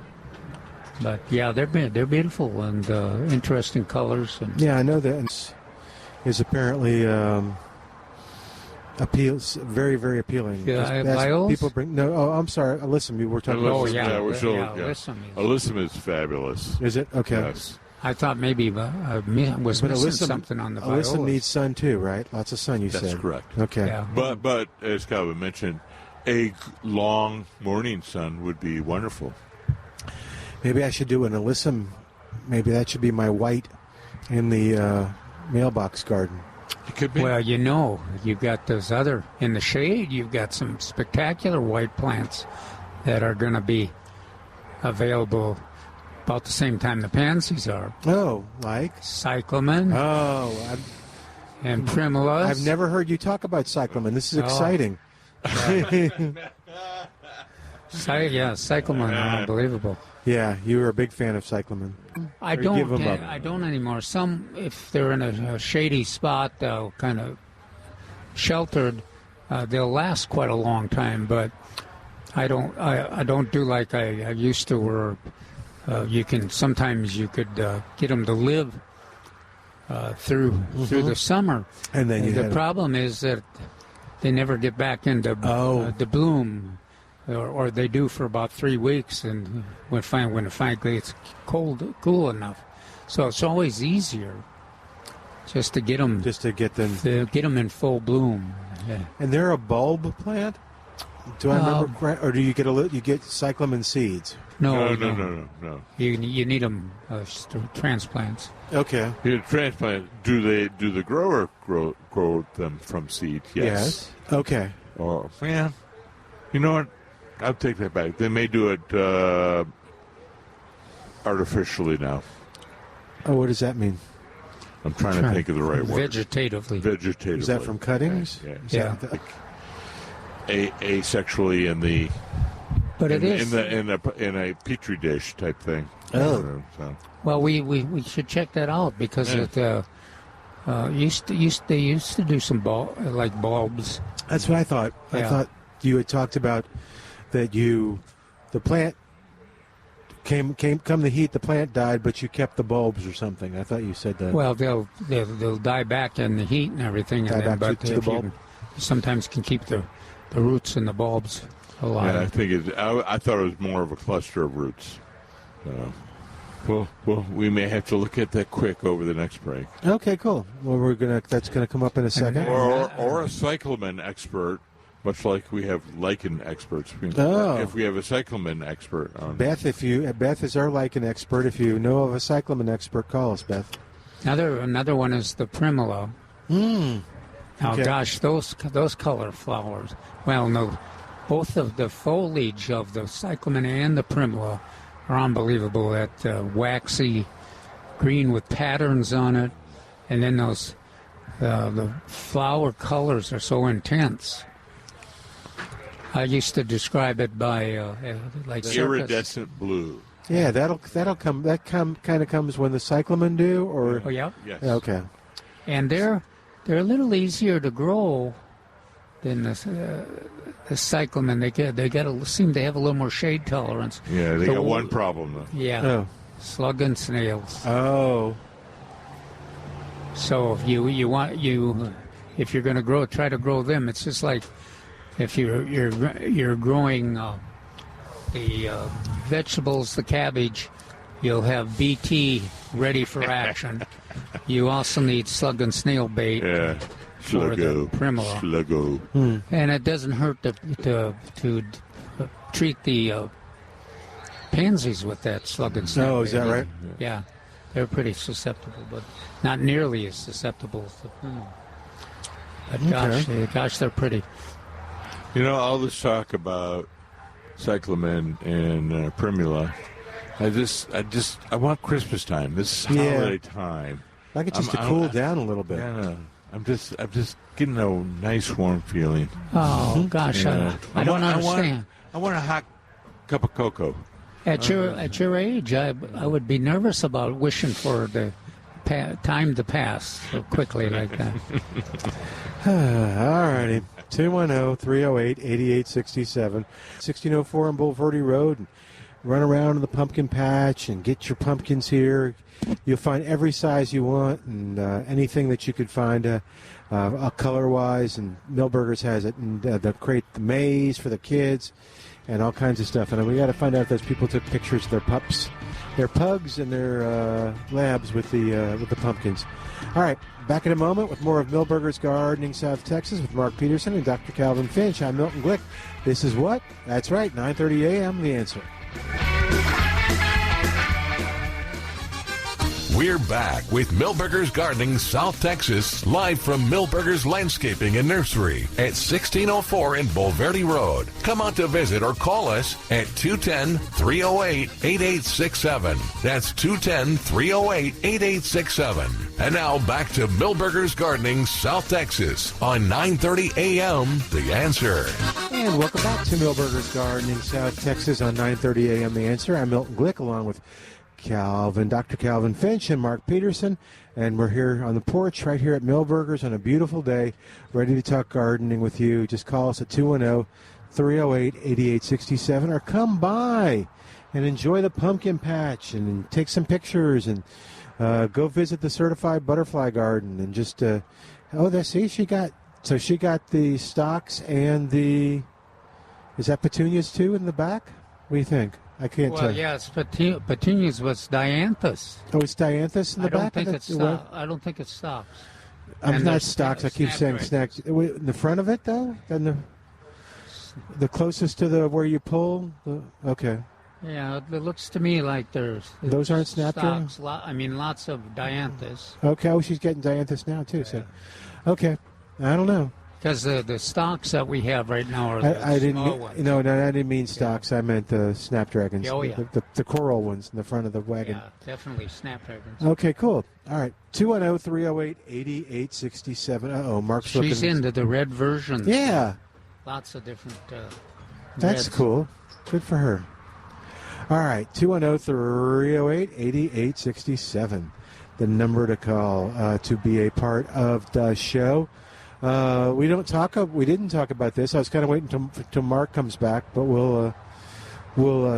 But yeah, they're beautiful and interesting colors. And I know that is apparently appeals very, very appealing. Yeah, violas? People bring I'm sorry, alyssum. You were talking about. Alyssum is fabulous. Is it okay? Yes. I thought maybe I was missing something on the violas. Alyssum needs sun too, right? Lots of sun. That's correct. Okay. Yeah. But as Calvin mentioned, a long morning sun would be wonderful. Maybe I should do an alyssum. Maybe that should be my white in the mailbox garden. It could be. Well, you've got those other in the shade. You've got some spectacular white plants that are going to be available about the same time the pansies are. Oh, like cyclamen. Oh, and primulas. I've never heard you talk about cyclamen. This is exciting. Cyclamen are unbelievable. Yeah, you were a big fan of cyclamen. I don't anymore. Some, if they're in a shady spot, kind of sheltered, they'll last quite a long time. But I don't do like I used to, where you could get them to live through the summer. And then the problem is that they never get back into the bloom. Or they do for about 3 weeks, and when finally it's cool enough. So it's always easier just to get them in full bloom. Yeah. And they're a bulb plant? Do I remember correct? Or do you get cyclamen seeds? No. You need them transplants. Okay. You transplant. Do the grower grow them from seed? Yes. Okay. Oh man, you know what? I'll take that back. They may do it artificially now. Oh, what does that mean? I'm trying to think of the right word. Vegetatively. Is that from cuttings? Yeah. Asexually in the. But it is in a petri dish type thing. Oh. Well, we should check that out because they used to do some bulbs. That's what I thought. Yeah. I thought you had talked about that the plant come the heat, the plant died, but you kept the bulbs or something. I thought you said that. Well, they'll die back in the heat and everything, Back to the bulb. You sometimes can keep the roots and the bulbs alive. Yeah, I think I thought it was more of a cluster of roots. Well, we may have to look at that quick over the next break. Okay, cool. Well, that's gonna come up in a second. Or a cyclamen expert, much like we have lichen experts. If we have a cyclamen expert on Beth, Beth is our lichen expert. If you know of a cyclamen expert, call us, Beth. Another one is the primula. Now, Okay. gosh, those color flowers. Well, no, both of the foliage of the cyclamen and the primula are unbelievable. That waxy green with patterns on it, and then those the flower colors are so intense. I used to describe it by like iridescent blue. Yeah, that'll come. That kind of comes when the cyclamen do, or Oh yeah. Yes. Okay. And they're a little easier to grow than the cyclamen. They seem to have a little more shade tolerance. Yeah, they got one problem though. Yeah. Oh. Slug and snails. Oh. So if if you're going to try to grow them. It's just like if you're growing the vegetables, the cabbage, you'll have BT ready for action. You also need slug and snail bait for the primula. Sluggo. And it doesn't hurt to treat the pansies with that slug and snail. Oh, is that right? Yeah, they're pretty susceptible, but not nearly as susceptible as the primula. But gosh, they're pretty. You know, all this talk about cyclamen and primula, I want Christmas time. This holiday time. I like it just to cool down a little bit. Yeah, I'm just getting a nice warm feeling. Oh gosh, I don't understand. I want a hot cup of cocoa. At your age, I would be nervous about wishing for the time to pass so quickly like that. All righty. 210-308-8867. 1604 on Boulevardy Road. And run around in the pumpkin patch and get your pumpkins here. You'll find every size you want and anything that you could find color-wise. And Milberger's has it. And they'll create the maze for the kids and all kinds of stuff. And we got to find out if those people took pictures of their pugs, and their labs with the pumpkins. All right, back in a moment with more of Milberger's Gardening South Texas with Mark Peterson and Dr. Calvin Finch. I'm Milton Glueck. This is what? That's right, 9:30 a.m. The Answer. We're back with Milberger's Gardening South Texas, live from Milberger's Landscaping and Nursery at 1604 in Boulevardy Road. Come out to visit or call us at 210-308-8867. That's 210-308-8867. And now back to Milberger's Gardening South Texas on 9:30 a.m. The Answer. And welcome back to Milberger's Gardening South Texas on 9:30 a.m. The Answer. I'm Milton Glueck along with Dr. Calvin Finch and Mark Peterson, and we're here on the porch right here at Milberger's on a beautiful day, ready to talk gardening with you. Just call us at 210-308-8867 or come by and enjoy the pumpkin patch and take some pictures and go visit the certified butterfly garden and just she got the stocks and is that petunias too in the back? What do you think? I can't tell. Well, yeah, it's petunias was dianthus. Oh, it's dianthus in the back? I don't think it stops. I'm not stocks. I keep saying snacks. In the front of it, though? And the closest to the where you pull? Okay. Yeah, it looks to me like those aren't snapdragon? I mean, lots of dianthus. Okay, oh, she's getting dianthus now, too. So, okay. I don't know. Because the stocks that we have right now are small ones. No, I didn't mean stocks. I meant the snapdragons. Oh, yeah. The coral ones in the front of the wagon. Yeah, definitely snapdragons. Okay, cool. All right. 210-308-8867. Uh-oh, Mark's looking. She's into the red versions. Yeah. Lots of different That's reds. cool. Good for her. All right. 210-308-8867. The number to call to be a part of the show. We didn't talk about this. I was kind of waiting till Mark comes back, but we'll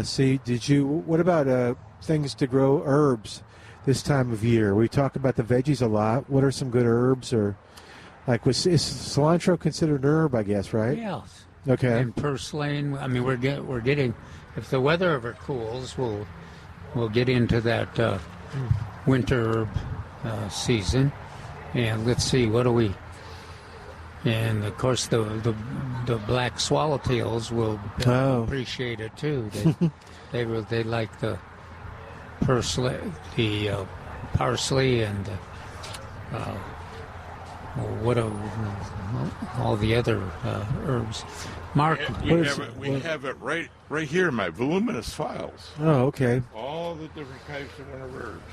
see. What about things to grow herbs this time of year? We talk about the veggies a lot. What are some good herbs, or like is cilantro considered an herb? I guess, right? Yeah. Okay. And purslane. I mean, we're getting. If the weather ever cools, we'll get into that winter herb season. And let's see, what do we? And of course, the black swallowtails will appreciate it too. They like the parsley, and all the other herbs. Mark, we have it right here in my voluminous files. Oh, okay. All the different types of winter herbs.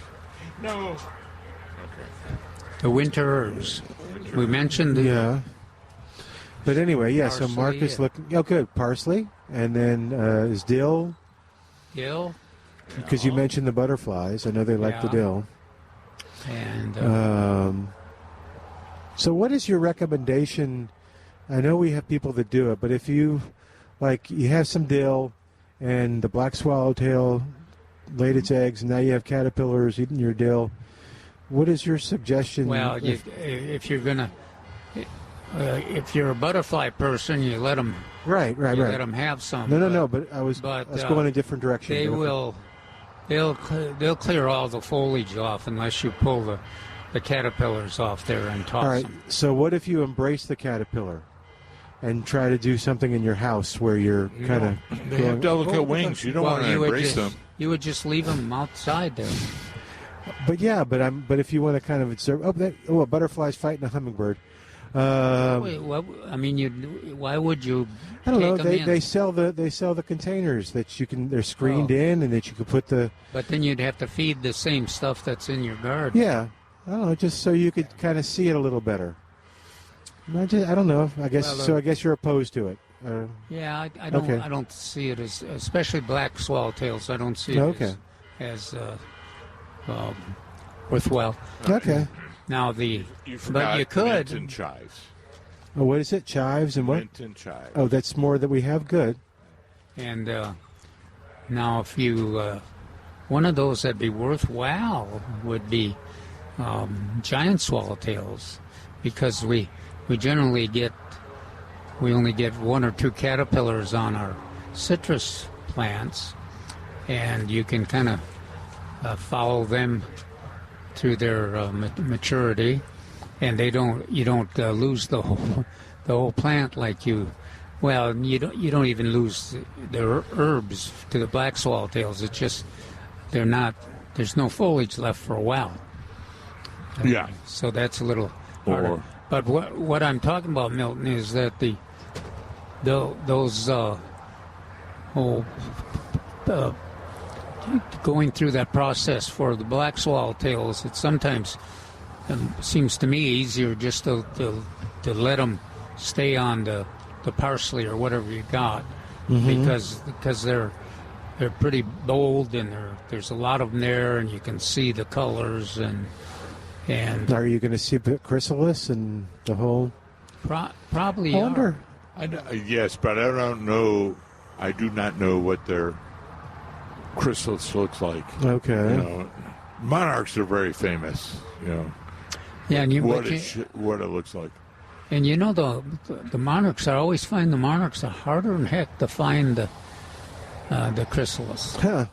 No. Okay. The winter herbs. We mentioned yeah. But anyway, yeah, parsley, so Mark is looking... Oh, good. Parsley. And then is dill. Dill. Because you mentioned the butterflies. I know they like the dill. And... so what is your recommendation? I know we have people that do it, but if you have some dill and the black swallowtail laid its eggs, and now you have caterpillars eating your dill, what is your suggestion? Well, if you're going to... if you're a butterfly person, you let them. Right. Let them have some. No. But I was going a different direction. They'll clear all the foliage off unless you pull the caterpillars off there and toss all right. them. So what if you embrace the caterpillar and try to do something in your house where you're kind of... They have delicate wings. You don't want to embrace them. You would just leave them outside there. But if you want to kind of observe... a butterfly's fighting a hummingbird. Wait, why would you? I don't know. They sell the containers that you can. They're screened in, and that you could put the. But then you'd have to feed the same stuff that's in your garden. Yeah, I don't know. Just so you could kind of see it a little better. I don't know. I guess so. I guess you're opposed to it. Yeah, I don't. Okay. I don't see it as, especially black swallowtails. I don't see it as worthwhile. Okay. Now but you could. Mint and chives. Oh, what is it? Chives and what? Mint and chives. Oh, that's more that we have. Good. And now, if you one of those that'd be worthwhile would be giant swallowtails, because we generally only get one or two caterpillars on our citrus plants, and you can kind of follow them through their maturity, and you don't lose the whole plant like you. Well, you don't even lose the herbs to the black swallowtails. It's just there's no foliage left for a while. Yeah. So that's a little harder. But what I'm talking about, Milton, is that those going through that process for the black swallowtails, it sometimes seems to me easier just to let them stay on the parsley or whatever you got, because they're pretty bold, and there's a lot of them there, and you can see the colors and are you going to see the chrysalis and the whole? Probably. I wonder. Yes, but I don't know. I do not know what their chrysalis looks like. Okay. Monarchs are very famous. Yeah, and what it looks like. And the monarchs, I always find the monarchs are harder than heck to find the chrysalis. Huh.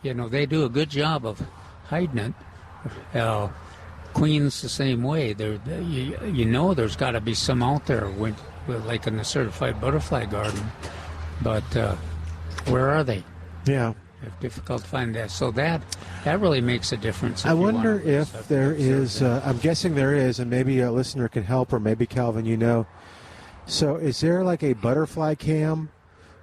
You know, they do a good job of hiding it. Queens the same way. You know there's got to be some out there, like in the certified butterfly garden. But where are they? Yeah. It's difficult to find that. So that really makes a difference. I wonder if there is, I'm guessing there is, and maybe a listener can help, or maybe Calvin, you know. So is there like a butterfly cam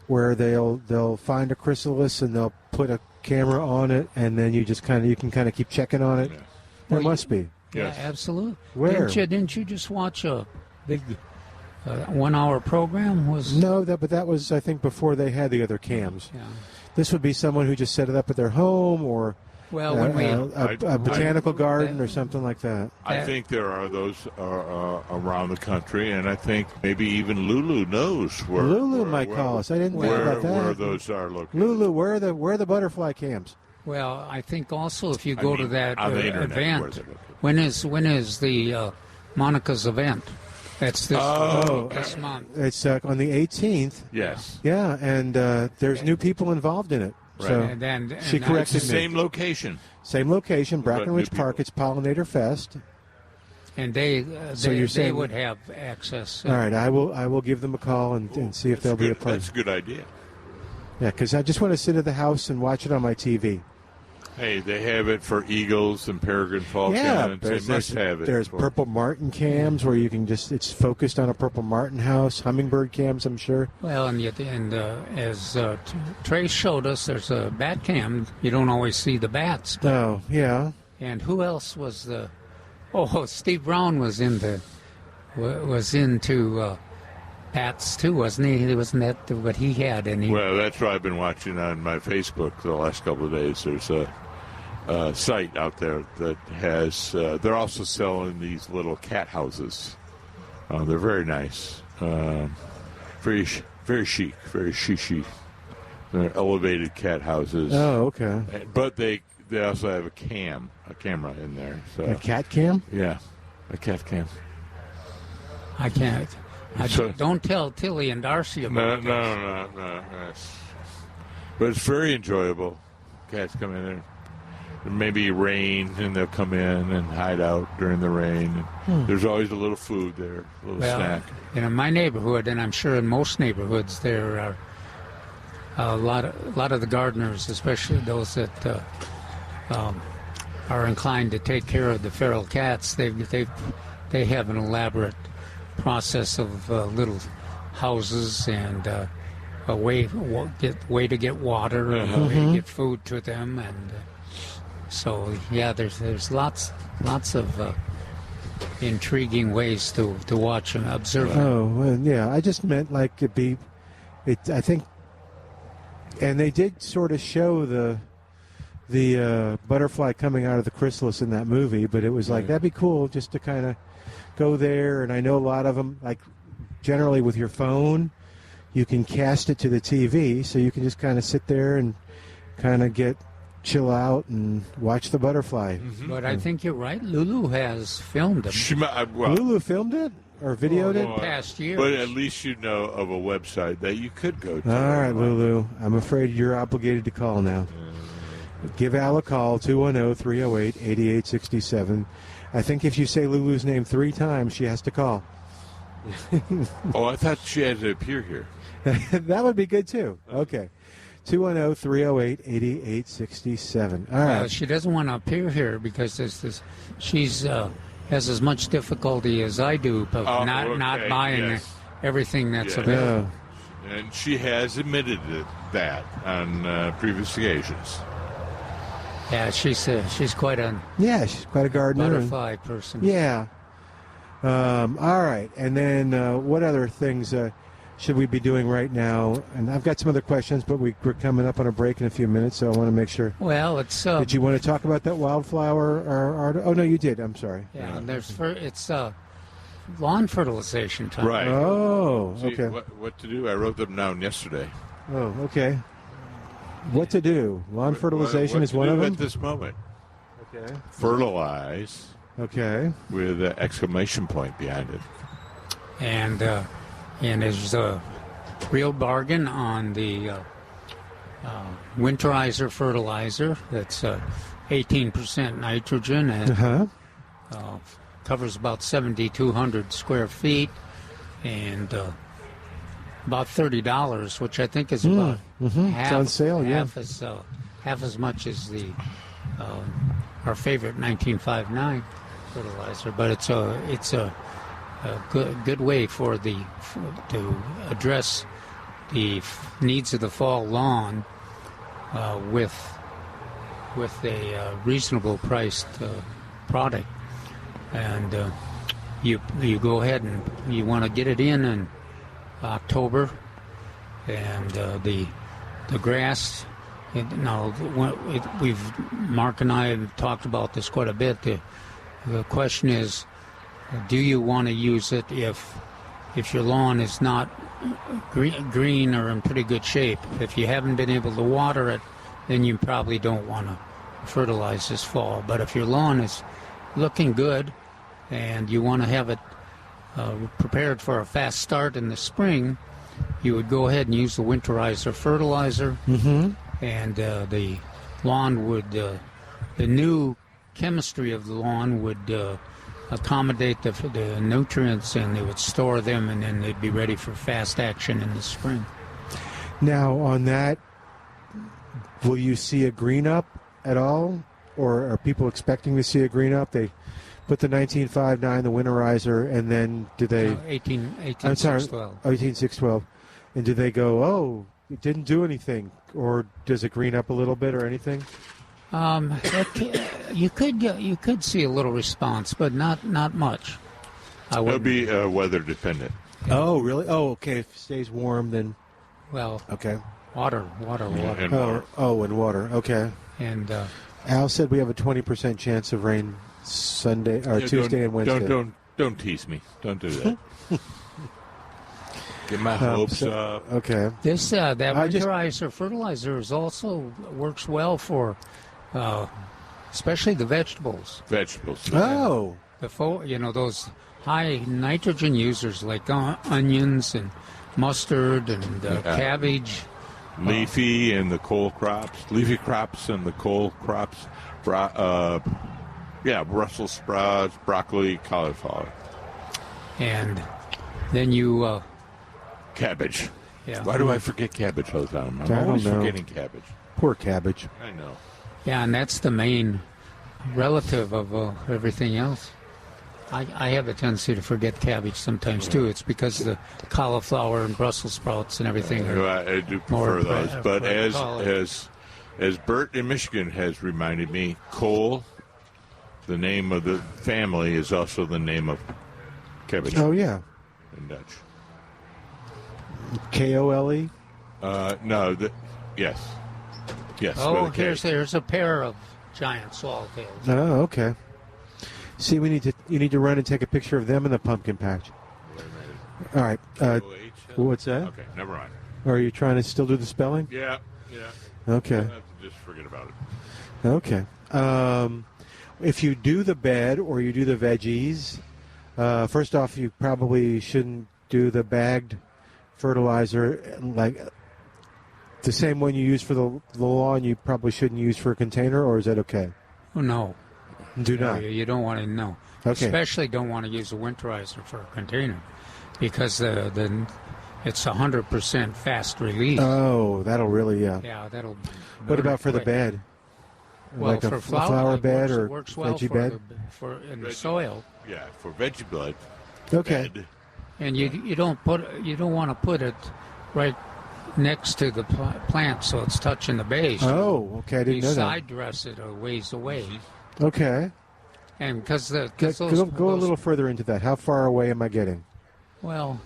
where they'll find a chrysalis and they'll put a camera on it, and then you can kind of keep checking on it? Yeah. There must be. Yeah, absolutely. Where? Didn't you just watch a big 1 hour program? No, but that was, I think, before they had the other cams. Yeah. This would be someone who just set it up at their home, or a botanical garden or something like that. I think there are those around the country, and I think maybe even Lulu knows where. Lulu might call us. I didn't think about that. Where those are located. Lulu, where are the butterfly cams? Well, I think also if you go to that internet, event, when is the Monica's event? That's this month. It's on the 18th. Yes. Yeah, and there's new people involved in it. Right. So and she corrected it's the me. Same location. Same location, Brackenridge Park. It's Pollinator Fest. And they would have access. All right, I will give them a call and see if they'll be a part. That's a good idea. Yeah, because I just want to sit at the house and watch it on my TV. Hey, they have it for eagles and peregrine falcons. They must have it. There's purple martin cams where you can it's focused on a purple martin house. Hummingbird cams, I'm sure. Well, and as Trey showed us, there's a bat cam. You don't always see the bats. Oh, yeah. And who else was Steve Brown was into bats too, wasn't he? Wasn't that what he had? Well, that's what I've been watching on my Facebook the last couple of days. There's a site out there that has. They're also selling these little cat houses. They're very nice, very chic, very chic. They're elevated cat houses. Oh, okay. But they also have a camera in there. So. A cat cam? Yeah, a cat cam. I can't. Don't tell Tilly and Darcy about it. No. But it's very enjoyable. Cats come in there. Maybe rain, and they'll come in and hide out during the rain. There's always a little food there, a little snack. In my neighborhood, and I'm sure in most neighborhoods, there are a lot of the gardeners, especially those that are inclined to take care of the feral cats. They have an elaborate process of little houses and a way to get water and a way to get food to them, and so there's lots of intriguing ways to watch and observe. Oh, well, yeah. I just meant like I think, and they did sort of show the butterfly coming out of the chrysalis in that movie, but it was like that'd be cool just to kind of go there. And I know a lot of them, like generally with your phone, you can cast it to the TV, so you can just kind of sit there and kind of chill out and watch the butterfly. But I think you're right. Lulu has filmed them. Lulu filmed it or videoed it? Past years. But at least you know of a website that you could go to. All right, Lulu. I'm afraid you're obligated to call now. Give Al a call, 210-308-8867. I think if you say Lulu's name 3 times, she has to call. Oh, I thought she had to appear here. That would be good, too. Okay. 210-308-8867. All right. She doesn't want to appear here because she's has as much difficulty as I do of not buying everything that's available. Yeah. And she has admitted that on previous occasions. Yeah, she's quite a gardener. Butterfly person. Yeah. All right. And then what other things should we be doing right now? And I've got some other questions, but we're coming up on a break in a few minutes, so I want to make sure. Well, it's. Did you want to talk about that wildflower? Oh no, you did. I'm sorry. Yeah, it's lawn fertilization time. Right. Oh, okay. See, what to do? I wrote them down yesterday. Oh, okay. What to do? Lawn fertilization is one of them? At this moment. Okay. Fertilize. Okay. With an exclamation point behind it. And there's a real bargain on the winterizer fertilizer that's 18% nitrogen and covers about 7,200 square feet and about $30, which I think is about half, on sale, half as much as the our favorite 1959 fertilizer. But it's a good way to address the needs of the fall lawn with a reasonable priced product. And you go ahead and you want to get it in October, and the grass. Mark and I have talked about this quite a bit. The question is, do you want to use it if your lawn is not green or in pretty good shape? If you haven't been able to water it, then you probably don't want to fertilize this fall. But if your lawn is looking good and you want to have it prepared for a fast start in the spring, you would go ahead and use the winterizer fertilizer, and the lawn would, the new chemistry of the lawn would accommodate the nutrients, and they would store them, and then they'd be ready for fast action in the spring. Now, on that, will you see a green up at all, or are people expecting to see a green up? They put the 1959, the winterizer, and then do they? 18612. And do they go, oh, it didn't do anything, or does it green up a little bit or anything? You could see a little response, but not much. It'll be weather dependent. Oh, really? Oh, okay. If it stays warm, then. Well. Okay. Water. And water. And water. Okay. And Al said we have a 20% chance of rain Sunday or Tuesday and Wednesday. Don't tease me. Don't do that. Get my hopes up. Okay. This that winterizer fertilizer works well for, especially the vegetables. Oh. Those high nitrogen users like onions and mustard and cabbage. Leafy and the cole crops. Leafy crops and the cole crops. Brussels sprouts, broccoli, cauliflower. And then you... cabbage. Yeah. Why do I forget cabbage all the time? I'm always forgetting cabbage. Poor cabbage. I know. Yeah, and that's the main relative of everything else. I have a tendency to forget cabbage sometimes, too. It's because the cauliflower and Brussels sprouts and everything I do prefer those. But as Bert in Michigan has reminded me, Cole, the name of the family, is also the name of cabbage. Oh, yeah. In Dutch. Kole? No. Yes. Oh, here's a pair of giant swallowtails. Oh, okay. See, you need to run and take a picture of them in the pumpkin patch. All right. What's that? Okay, never mind. Are you trying to still do the spelling? Yeah. Okay. I have to just forget about it. Okay. If you do the bed or you do the veggies, first off, you probably shouldn't do the bagged fertilizer, like the same one you use for the lawn. You probably shouldn't use for a container, or is that okay? Oh, no. Do not. You don't want to know. Okay. Especially don't want to use a winterizer for a container, because it's 100% fast release. Oh, that'll really Yeah, that'll. What about for the bed? Well, like for a flower bed or works well veggie bed? For in the soil. Yeah, for veggie bed. Okay. Bed. And you don't want to put it right next to the plant so it's touching the base. Oh, okay. I didn't know that. You side dress it a ways away. Okay. And because go a little further into that. How far away am I getting? Well,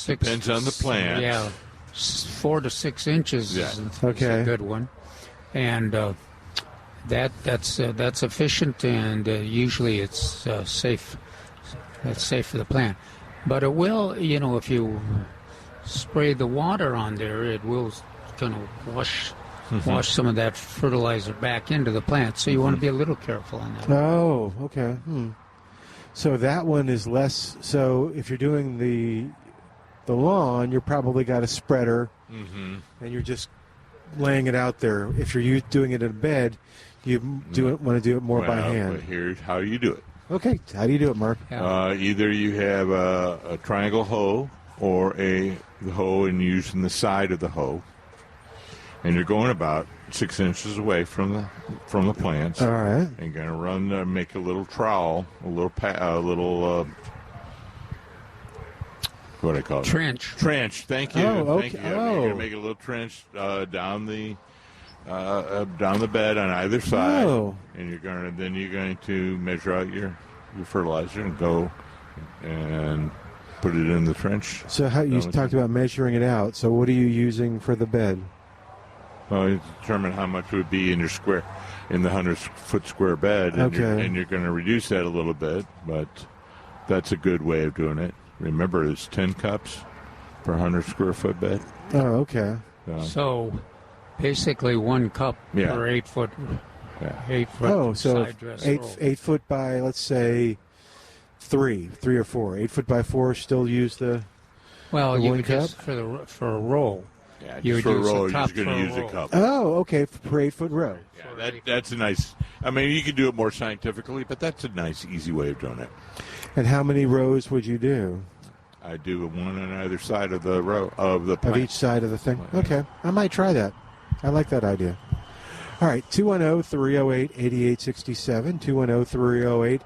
depends on the plant. Yeah, 4 to 6 inches is a good one, and that's efficient, and usually it's safe. It's safe for the plant, but it will, if you spray the water on there, it will kind of wash some of that fertilizer back into the plant. So you want to be a little careful on that. Oh, okay. So that one is less. So if you're doing the lawn, you're probably got a spreader, and you're just laying it out there. If you're doing it in a bed, you want to do it more by hand. But here's how you do it. Okay, how do you do it, Mark? Either you have a triangle hoe or the hoe and using the side of the hoe, and you're going about 6 inches away from the plants. All right. And you're going to make a little trowel, a little what do I call it? Trench. Trench. Thank you. Oh, Thank okay. you. You're going to make a little trench down the bed on either side, and you're going to measure out your fertilizer and go and put it in the trench. So how you talked about measuring it out. So what are you using for the bed? Well, you determine how much it would be in the 100-foot square bed, and you're going to reduce that a little bit, but that's a good way of doing it. Remember, it's 10 cups per 100-square-foot bed. Oh, okay. So basically 1 cup per 8 foot. Yeah. 8 foot side dress roll. 8 foot by, let's say, 3 or 4. 8 foot by 4. Still use the. Well, the you 1 could cup? just for a roll. Yeah, You just would for a use roll, the you're top just going to for a use a roll. cup. Oh, okay, per 8 foot row. Yeah, that's a nice. I mean, you can do it more scientifically, but that's a nice, easy way of doing it. And how many rows would you do? I do one on either side of the row of the plant. Of each side of the thing? Okay, I might try that. I like that idea. All right, 210-308-8867,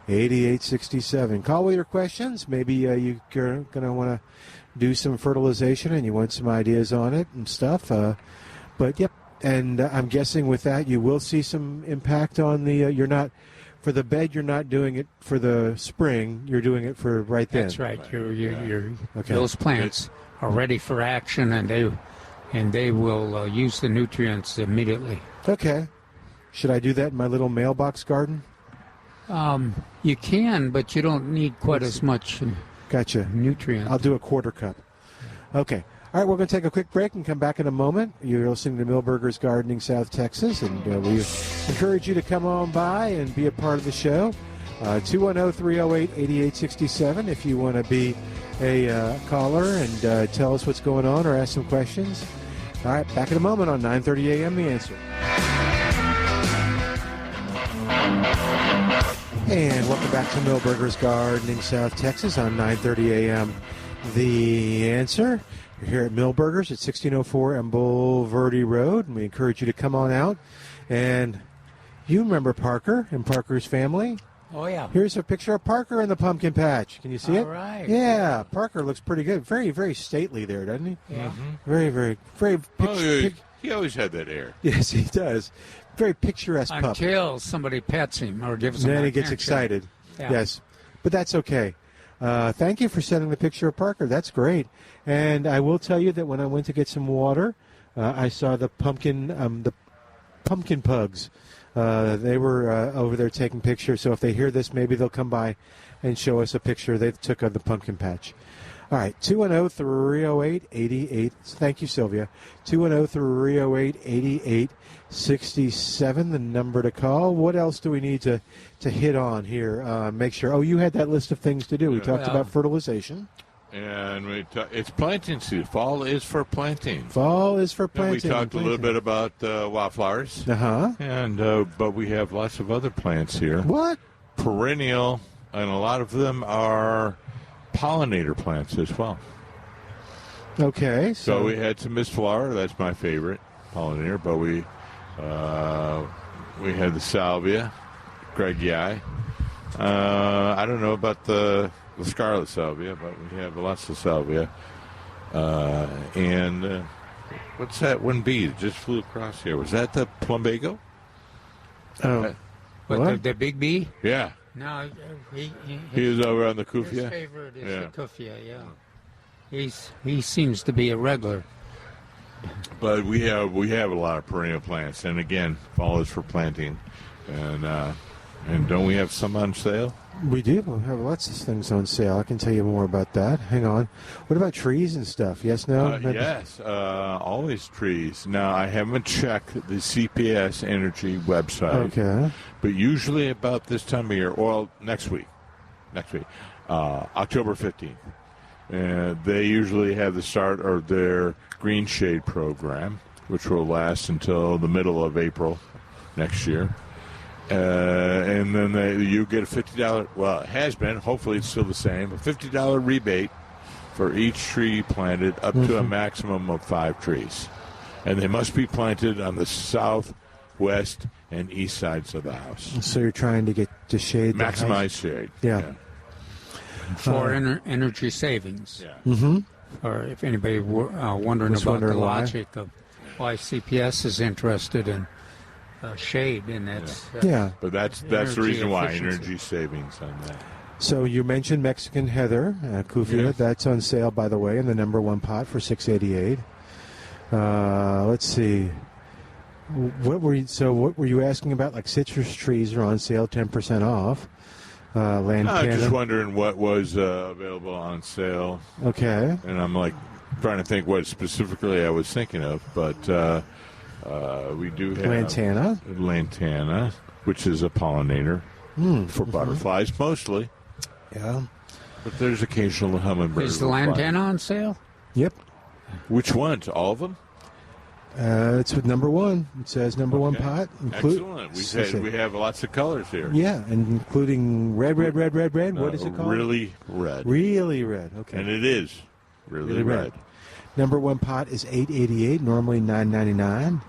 210-308-8867. Call with your questions. Maybe you're going to want to do some fertilization and you want some ideas on it and stuff. But, yep, and I'm guessing with that you will see some impact on the you're not – for the bed, you're not doing it for the spring. You're doing it for right then. That's right. You're Okay. Those plants are ready for action, and they will use the nutrients immediately. Okay. Should I do that in my little mailbox garden? You can, but you don't need quite as much Gotcha. nutrient. I'll do a quarter cup. Okay. All right, we're going to take a quick break and come back in a moment. You're listening to Milberger's Gardening, South Texas, and we encourage you to come on by and be a part of the show. 210-308-8867 if you want to be a caller and tell us what's going on or ask some questions. All right, back in a moment on 9:30 a.m. The Answer. And welcome back to Milberger's Gardening, South Texas on 9:30 a.m. The Answer. You're here at Milberger's at 1604 and Bulverde Road, and we encourage you to come on out. And you remember Parker and Parker's family? Oh, yeah. Here's a picture of Parker in the pumpkin patch. Can you see it? All right. Yeah, Parker looks pretty good. Very, very stately there, doesn't he? Yeah. Very, very, very. He always had that air. Yes, he does. Very picturesque pup. Until somebody pets him or gives him Then a he gets handshake. excited. Yeah. Yes, but that's okay. Thank you for sending the picture of Parker. That's great. And I will tell you that when I went to get some water, I saw the pumpkin pugs. They were over there taking pictures. So if they hear this, maybe they'll come by and show us a picture they took of the pumpkin patch. All right, 210-308-88. Thank you, Sylvia. 210-308-8867, the number to call. What else do we need to hit on here? Make sure. Oh, you had that list of things to do. We talked about fertilization. And it's planting season. Fall is for planting. Fall is for planting. And we talked a little bit about wildflowers. Uh-huh. And but we have lots of other plants here. What? Perennial, and a lot of them are pollinator plants as well. Okay. So we had some mistflower. That's my favorite pollinator. But we had the salvia, Greggii. I don't know about the scarlet salvia, but we have lots of salvia. And what's that one bee that just flew across here? Was that the plumbago? Oh. What? The big bee? Yeah. No, He was over on the his Kufia. favorite is the Kufia, yeah. He seems to be a regular. But we have a lot of perennial plants, and again, fall is for planting, and don't we have some on sale? We do. We have lots of things on sale. I can tell you more about that. Hang on. What about trees and stuff? Yes, no? Yes, always trees. Now, I haven't checked the CPS Energy website. Okay. But usually about this time of year, well, next week, October 15th, they usually have the start of their Green Shade program. which will last until the middle of April next year. And then you get a $50, well, it has been, hopefully it's still the same, a $50 rebate for each tree planted up to a maximum of 5 trees. And they must be planted on the south, west, and east sides of the house. So you're trying to get to shade the Maximize house? shade. Yeah. For energy savings. Yeah. Mm-hmm. Or if anybody wondering about the logic of why CPS is interested in shade, and that's But that's the reason why, efficiency. energy savings on that. So you mentioned Mexican heather, Kufia. Yeah. That's on sale, by the way, in the #1 pot for $6.88. Let's see. What were you asking about? Like citrus trees are on sale, 10% off. I'm just wondering what was available on sale. Okay. And I'm like trying to think what specifically I was thinking of, but we do have lantana, which is a pollinator for butterflies mostly. Yeah. But there's occasional hummingbirds. Is the lantana on sale? Yep. Which ones? All of them? It's with #1. It says #1 pot. Excellent. We have lots of colors here. Yeah, and including red. What is it called? Really red. Really red. Okay. And it is really red. #1 pot is $8.88. Normally $9.99.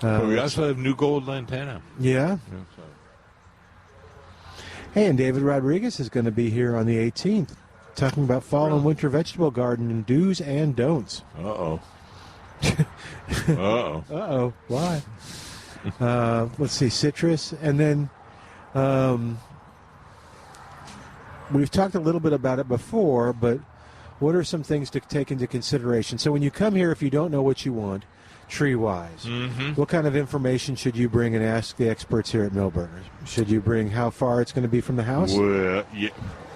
But we also have new gold lantana. Yeah. Hey, and David Rodriguez is going to be here on the 18th, talking about fall and winter vegetable garden and do's and don'ts. Uh-oh. Why? Let's see, citrus. And then we've talked a little bit about it before, but what are some things to take into consideration? So when you come here, if you don't know what you want, tree-wise, what kind of information should you bring and ask the experts here at Milberger's? Should you bring how far it's going to be from the house? Well,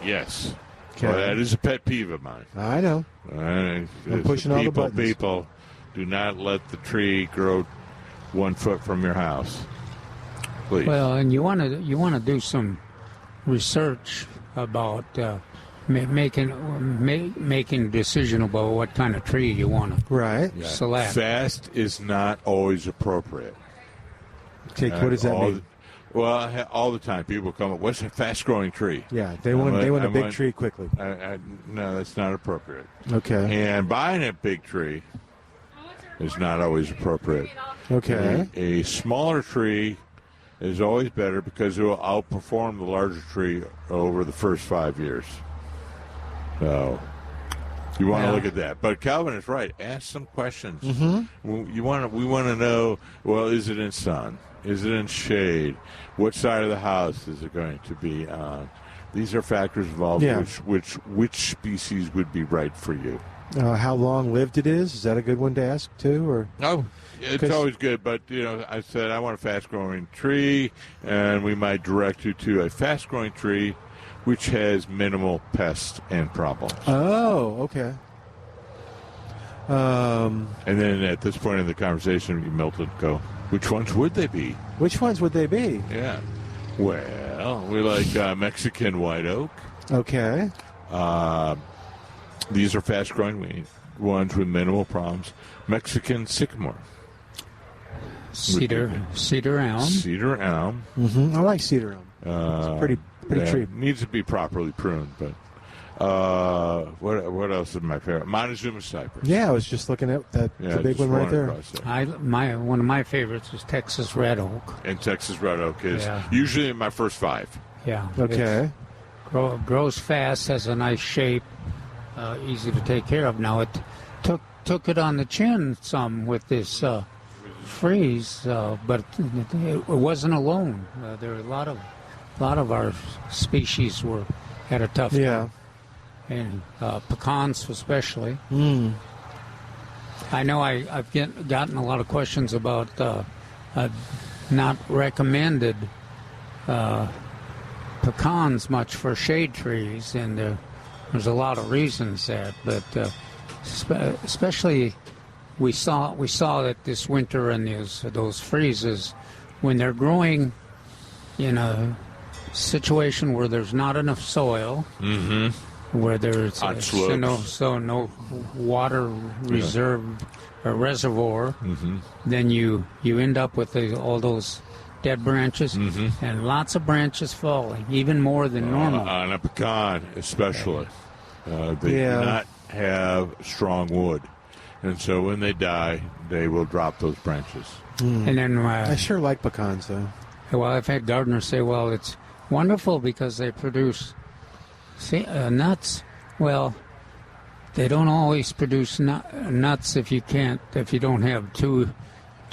yes. Okay. Well, that is a pet peeve of mine. I know. I'm pushing all the buttons. People, do not let the tree grow 1 foot from your house. Please. Well, and you want to do some research about making a decision about what kind of tree you want to select. Fast is not always appropriate. What does that mean? All the time people come up, what's a fast-growing tree? Yeah, they want a big tree quickly. No, that's not appropriate. Okay. And buying a big tree is not always appropriate. Okay. A smaller tree is always better because it will outperform the larger tree over the first 5 years. So you want to look at that. But Calvin is right. Ask some questions. We want to know, well, is it in sun? Is it in shade? What side of the house is it going to be on? These are factors involved which species would be right for you. How long lived it is? Is that a good one to ask too? Or it's always good, but I said I want a fast-growing tree, and we might direct you to a fast-growing tree which has minimal pests and problems. Oh, okay. And then at this point in the conversation, Milton, go, which ones would they be? Which ones would they be? Yeah. Well, we like Mexican white oak. Okay. These are fast-growing ones with minimal problems. Mexican sycamore. Cedar elm. Cedar elm. I like cedar elm. It's a pretty tree. Needs to be properly pruned, but what else is my favorite? Montezuma cypress. Yeah, I was just looking at the big one right there. One of my favorites is Texas red oak. And Texas red oak is usually in my first 5. Yeah. Okay. Grows fast, has a nice shape, easy to take care of. Now it took it on the chin some with this freeze, but it wasn't alone. There were a lot of our species had a tough time. And pecans especially. I know I've gotten a lot of questions about not recommended pecans much for shade trees, and there's a lot of reasons that, but especially we saw that this winter and those freezes, when they're growing in a situation where there's not enough soil, where there's On slopes. no water reserve or reservoir, then you end up with all those dead branches and lots of branches falling, even more than normal. On a pecan, especially. They do not have strong wood. And so when they die, they will drop those branches. And then I sure like pecans, though. well, I've had gardeners say, well, it's wonderful because they produce nuts. Well, they don't always produce nuts if you don't have two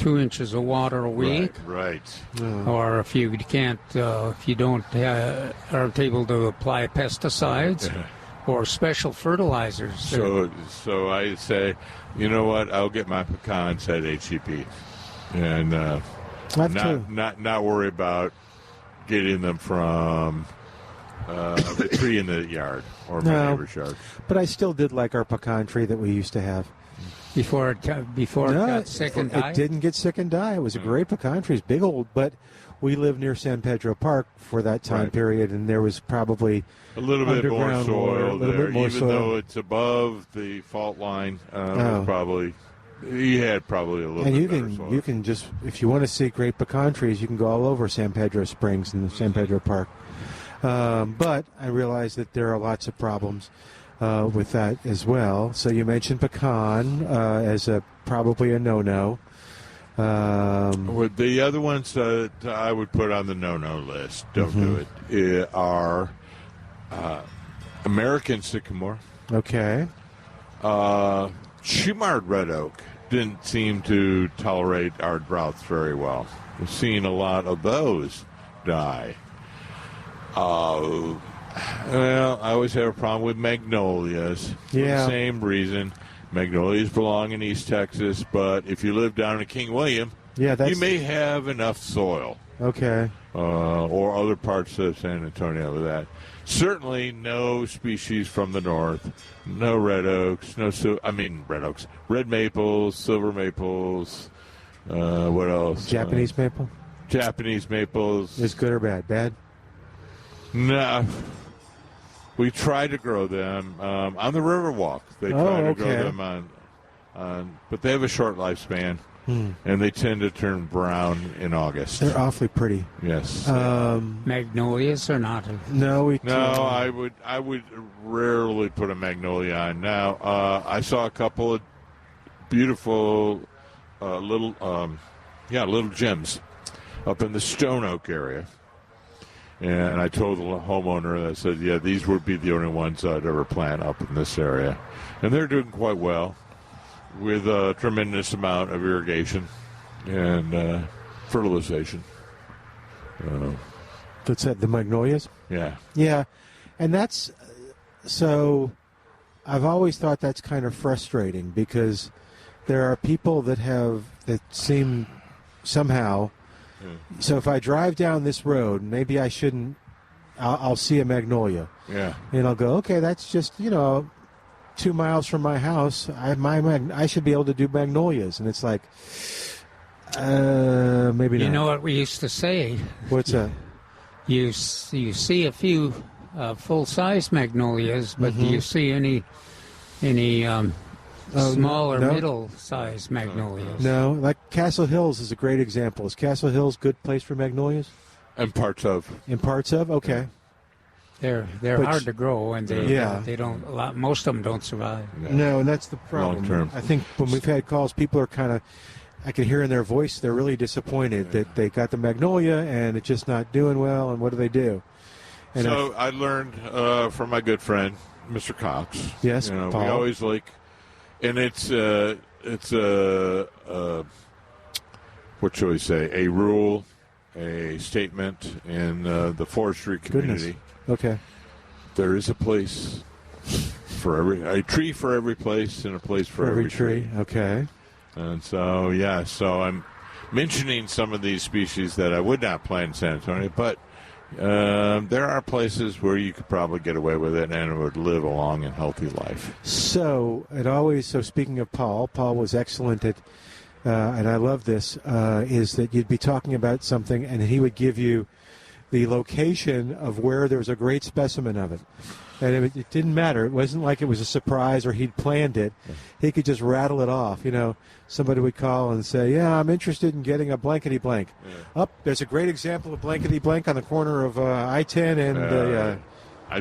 inches of water a week. Right. Or if you can't, if you don't aren't able to apply pesticides or special fertilizers. So I say, you know what? I'll get my pecans at HEP, and not worry about getting them from the tree in the yard or my neighbor's yard. But I still did like our pecan tree that we used to have. Before it got sick and died? It didn't get sick and die. It was a great pecan tree. It's big old, but we lived near San Pedro Park for that time period, and there was probably a little bit more soil there, even though it's above the fault line. He had probably a little bit better soil. You can just, if you want to see great pecan trees, you can go all over San Pedro Springs and San Pedro Park. But I realize that there are lots of problems with that as well. So you mentioned pecan as probably a no-no. The other ones that I would put on the no-no list, don't do it, are American sycamore. Okay. Shumard red oak didn't seem to tolerate our droughts very well. We've seen a lot of those die. Well, I always have a problem with magnolias. For the same reason. Magnolias belong in East Texas, but if you live down in King William, you may have enough soil. Okay. Or other parts of San Antonio with that. Certainly no species from the north. No red oaks. Red maples, silver maples. What else? Japanese maple? Japanese maples. Is good or bad? Bad? No. We try to grow them on the Riverwalk. They try to grow them on, but they have a short lifespan, and they tend to turn brown in August. They're awfully pretty. Yes. Magnolias or not? No, I would rarely put a magnolia on. Now, I saw a couple of beautiful little gems up in the Stone Oak area. And I told the homeowner, I said, these would be the only ones I'd ever plant up in this area. And they're doing quite well with a tremendous amount of irrigation and fertilization. That's the magnolias? Yeah. Yeah. And that's, so I've always thought that's kind of frustrating because there are people that seem somehow. So if I drive down this road, maybe I shouldn't, I'll see a magnolia. Yeah. And I'll go, okay, that's just, 2 miles from my house. I should be able to do magnolias. And it's like, maybe not. You know what we used to say? What's that? You see a few full-size magnolias, but do you see any small or middle-sized magnolias? No, like Castle Hills is a great example. Is Castle Hills a good place for magnolias? In parts of. Okay. They're hard to grow, and they don't. Most of them don't survive. No, and that's the problem. Long term. I think when we've had calls, people are kind of, I can hear in their voice, they're really disappointed that they got the magnolia and it's just not doing well. And what do they do? And so I learned from my good friend, Mr. Cox. Yes, Paul. We always like. And it's what shall we say? A rule, a statement in the forestry community. Goodness. Okay. There is a place a tree for every place, and a place for every tree. Okay. And so so I'm mentioning some of these species that I would not plant in San Antonio, but there are places where you could probably get away with it and it would live a long and healthy life. So speaking of Paul was excellent at, and I love this, is that you'd be talking about something and he would give you the location of where there was a great specimen of it. And it didn't matter. It wasn't like it was a surprise or he'd planned it. He could just rattle it off. Somebody would call and say, yeah, I'm interested in getting a blankety-blank. Yeah. There's a great example of blankety-blank on the corner of I-10 and... I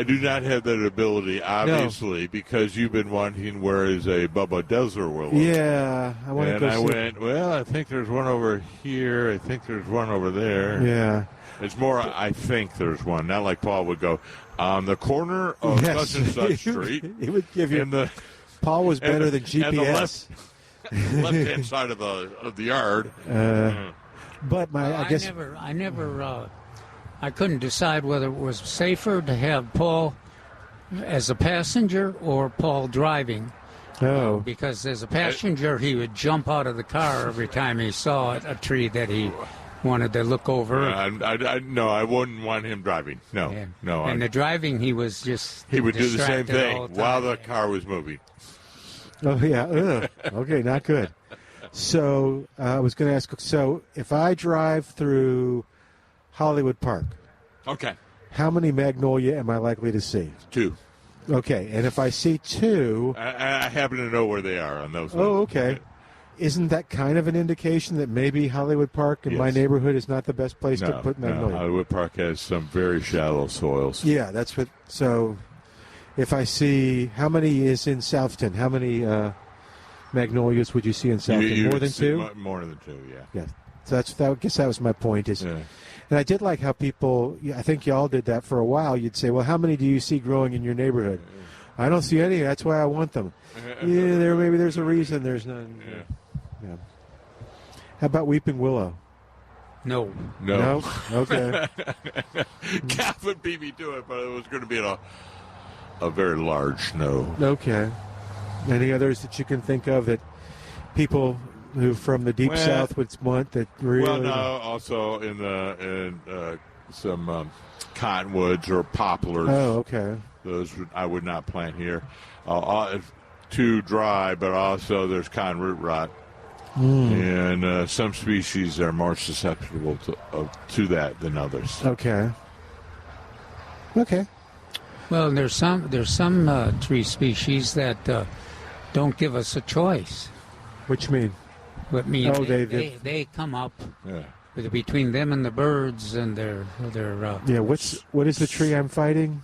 do not have that ability, obviously, because you've been wanting where is a Bubba Dessler will look. Yeah. I went, well, I think there's one over here. I think there's one over there. Yeah. It's more, I think there's one. Not like Paul would go, on the corner of such and such street. He would give you... Paul was better than GPS. And the left-hand side of the yard. But I couldn't decide whether it was safer to have Paul as a passenger or Paul driving. Oh. Because as a passenger, he would jump out of the car every time he saw a tree that he wanted to look over. No, I wouldn't want him driving. No, yeah. no. And the driving, he was just he would do the same thing while the time. car was moving. Oh, yeah. Okay, not good. So I was going to ask, so if I drive through Hollywood Park, okay, how many magnolia am I likely to see? 2. Okay, and if I see 2... I happen to know where they are on those ones. Oh, okay. Isn't that kind of an indication that maybe Hollywood Park in my neighborhood is not the best place to put magnolia? No, Hollywood Park has some very shallow soils. Yeah, that's what... So if I see... How many is in Southton? How many magnolias would you see in Southton? More than 2? More than 2, yeah. Yeah. So I guess that was my point. And I did like how people, I think y'all did that for a while. You'd say, well, how many do you see growing in your neighborhood? I don't see any. That's why I want them. Yeah, maybe there's a reason there's none. Yeah. How about weeping willow? No. Okay. Calvin beat me to it, but it was going to be a very large no. Okay. Any others that you can think of that people who from the deep south would want that really? Well, no. Also in some cottonwoods or poplars. Oh, okay. Those I would not plant here. Too dry, but also there's cotton root rot, and some species are more susceptible to that than others. Okay. Well, there's some tree species that don't give us a choice. Which mean? What means they come up between them and the birds and their what is the tree I'm fighting?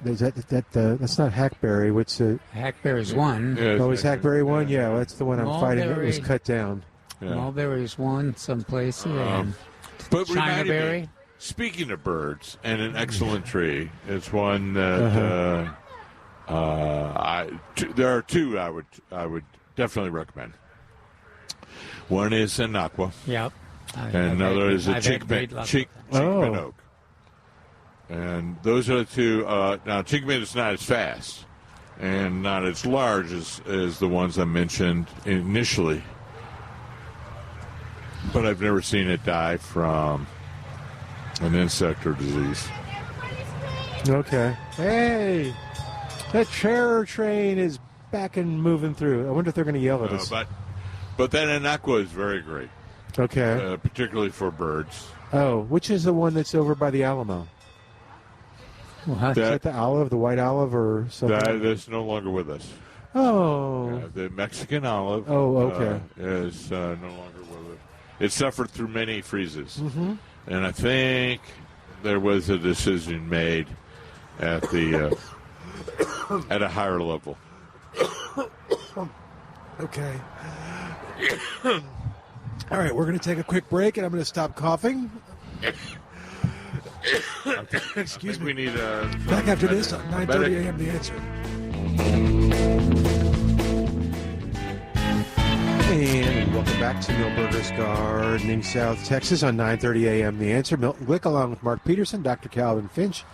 Is that's not hackberry. What's it? Hackberry's one. Yeah, is hackberry one? Yeah, that's the one I'm fighting. It was cut down. Yeah. Mulberry's one someplace. But Chinaberry. Speaking of birds, and an excellent tree, it's one that there are 2 I would definitely recommend. One is an aqua. Yep. And another is a chinkman oak. And those are the 2. Now, chinkman is not as fast and not as large as the ones I mentioned initially. But I've never seen it die from an insect or disease. Okay. Hey, that terror train is back and moving through. I wonder if they're going to yell at us. But then an aqua is very great. Okay. Particularly for birds. Oh, which is the one that's over by the Alamo? Is that the olive, the white olive, or something? That's no longer with us. Oh. The Mexican olive is no longer with us. It suffered through many freezes. Mm-hmm. And I think there was a decision made at the at a higher level. Okay. All right, we're going to take a quick break, and I'm going to stop coughing. Excuse me. We need back after this on 9:30 a.m. The Answer. And welcome back to Milberger's Gardening, South Texas on 9:30 a.m. The Answer. Milton Glueck along with Mark Peterson, Dr. Calvin Finch,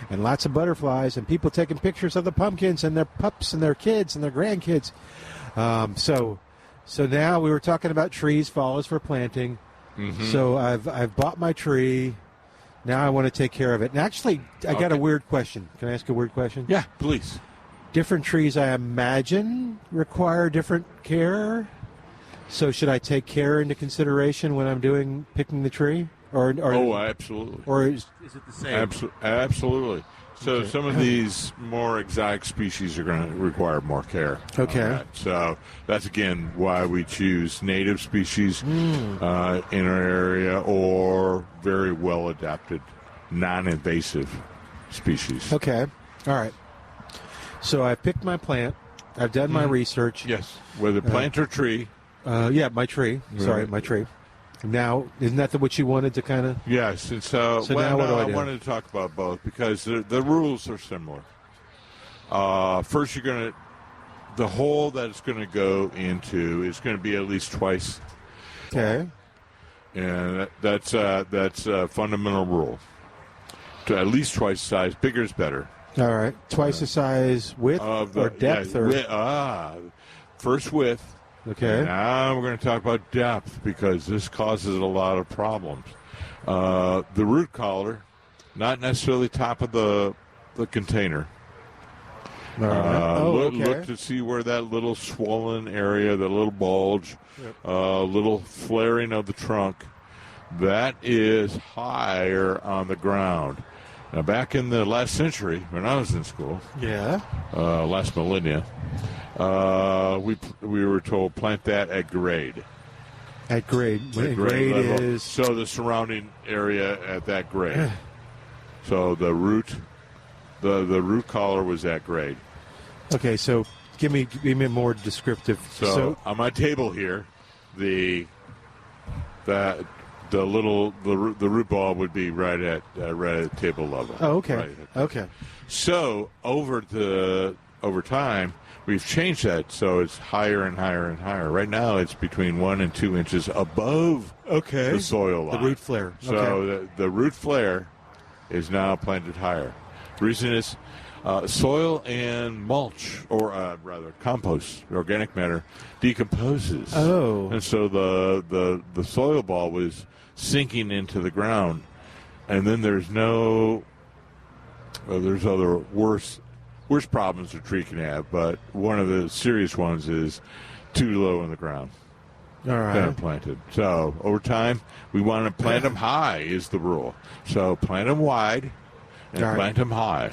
and lots of butterflies and people taking pictures of the pumpkins and their pups and their kids and their grandkids. So now we were talking about trees, fall is for planting. Mm-hmm. So I've bought my tree. Now I want to take care of it. And actually, I got a weird question. Can I ask a weird question? Yeah, please. Different trees, I imagine, require different care. So should I take care into consideration when I'm picking the tree? absolutely. Or is it the same? Absolutely. So some of these more exotic species are going to require more care. Okay. So that's, again, why we choose native species in our area or very well-adapted, non-invasive species. Okay. All right. So I picked my plant. I've done my research. Yes. Whether plant or tree. My tree. Sorry, my tree. Now, isn't that what you wanted to kind of... Yes, and so now what do I do? I wanted to talk about both because the rules are similar. First, the hole that it's going to go into is going to be at least twice. Okay. And that's a fundamental rule. To at least twice the size, bigger is better. All right. Twice the size width or depth? First width. Okay. Now we're going to talk about depth because this causes a lot of problems. The root collar, not necessarily top of the container. All right. Look to see where that little swollen area, the little bulge, little flaring of the trunk, that is higher on the ground. Now, back in the last century, when I was in school, last millennia, we were told plant that at grade. At grade. Grade level. is... So the surrounding area at that grade. So the root collar was at grade. Okay, so give me more descriptive. So on my table here, the root ball would be right at table level. Oh, okay. Right. Okay. So over time, we've changed that so it's higher and higher and higher. Right now, it's between 1 and 2 inches above the soil line. The root flare. So the root flare is now planted higher. The reason is soil and mulch, or rather compost, organic matter, decomposes. Oh. And so the soil ball was sinking into the ground. And then there's other worse problems a tree can have, but one of the serious ones is too low in the ground. All right. Planted. So over time, we want to plant them high is the rule. So plant them wide and plant them high.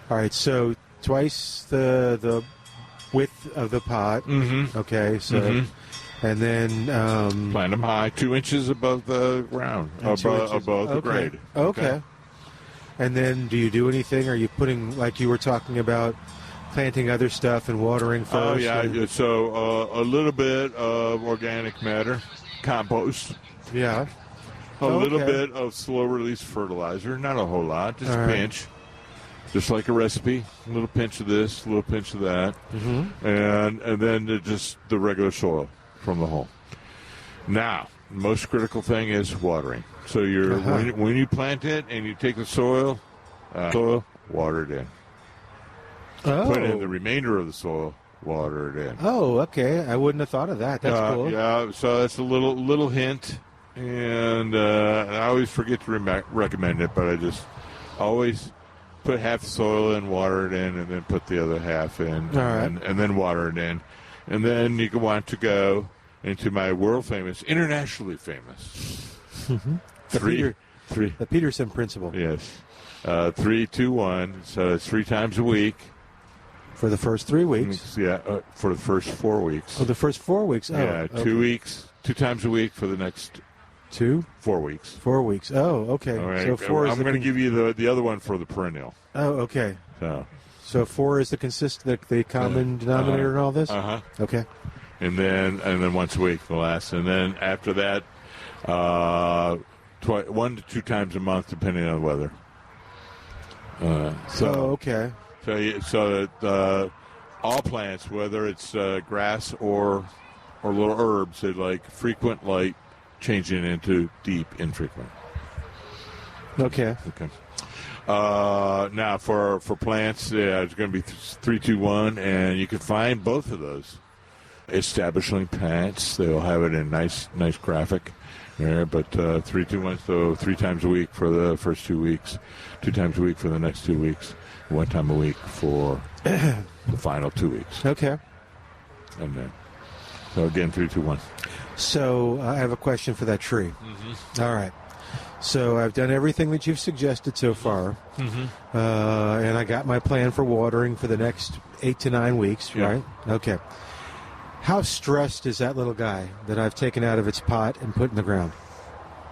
All right. So twice the width of the pot. Mm-hmm. Okay. So and then plant them high, 2 inches above the ground, above the grade. Okay. And then do you do anything? Are you putting, like you were talking about, planting other stuff and watering first? Oh, yeah. So a little bit of organic matter, compost. Yeah. A little bit of slow-release fertilizer. Not a whole lot, just a pinch. Just like a recipe. A little pinch of this, a little pinch of that. Mm-hmm. And then just the regular soil from the home. Now, the most critical thing is watering. So when you plant it and you take the soil, water it in. Oh. Put in the remainder of the soil, water it in. Oh, okay. I wouldn't have thought of that. That's cool. Yeah, so that's a little hint. And I always forget to recommend it, but I just always put half the soil in, water it in, and then put the other half in, and then water it in. And then you can want to go into my internationally famous. The Peterson principle. Yes. 3, 2, 1. So it's 3 times a week. For the first 3 weeks? Yeah, for the first 4 weeks. Oh, the first 4 weeks. Oh, yeah, 2 weeks, 2 times a week for the next 4 weeks. 4 weeks. Oh, okay. All right. So 4 is I'm going to give you the other one for the perennial. Oh, okay. So 4 is the common denominator in all this? Uh-huh. Okay. And then once a week the last. And then after that, 1 to 2 times a month, depending on the weather. Okay. So all plants, whether it's grass or little herbs, they like frequent light, changing into deep, infrequent. Okay. Now for plants, it's going to be 3, 2, 1, and you can find both of those. Establishing plants, they'll have it in nice graphic. Yeah, but 3, 2, 1, so 3 times a week for the first 2 weeks, 2 times a week for the next 2 weeks, 1 time a week for the final 2 weeks. Okay. And then, so again, 3, 2, 1. So I have a question for that tree. Mm-hmm. All right. So I've done everything that you've suggested so far, and I got my plan for watering for the next 8 to 9 weeks, right? Okay. How stressed is that little guy that I've taken out of its pot and put in the ground?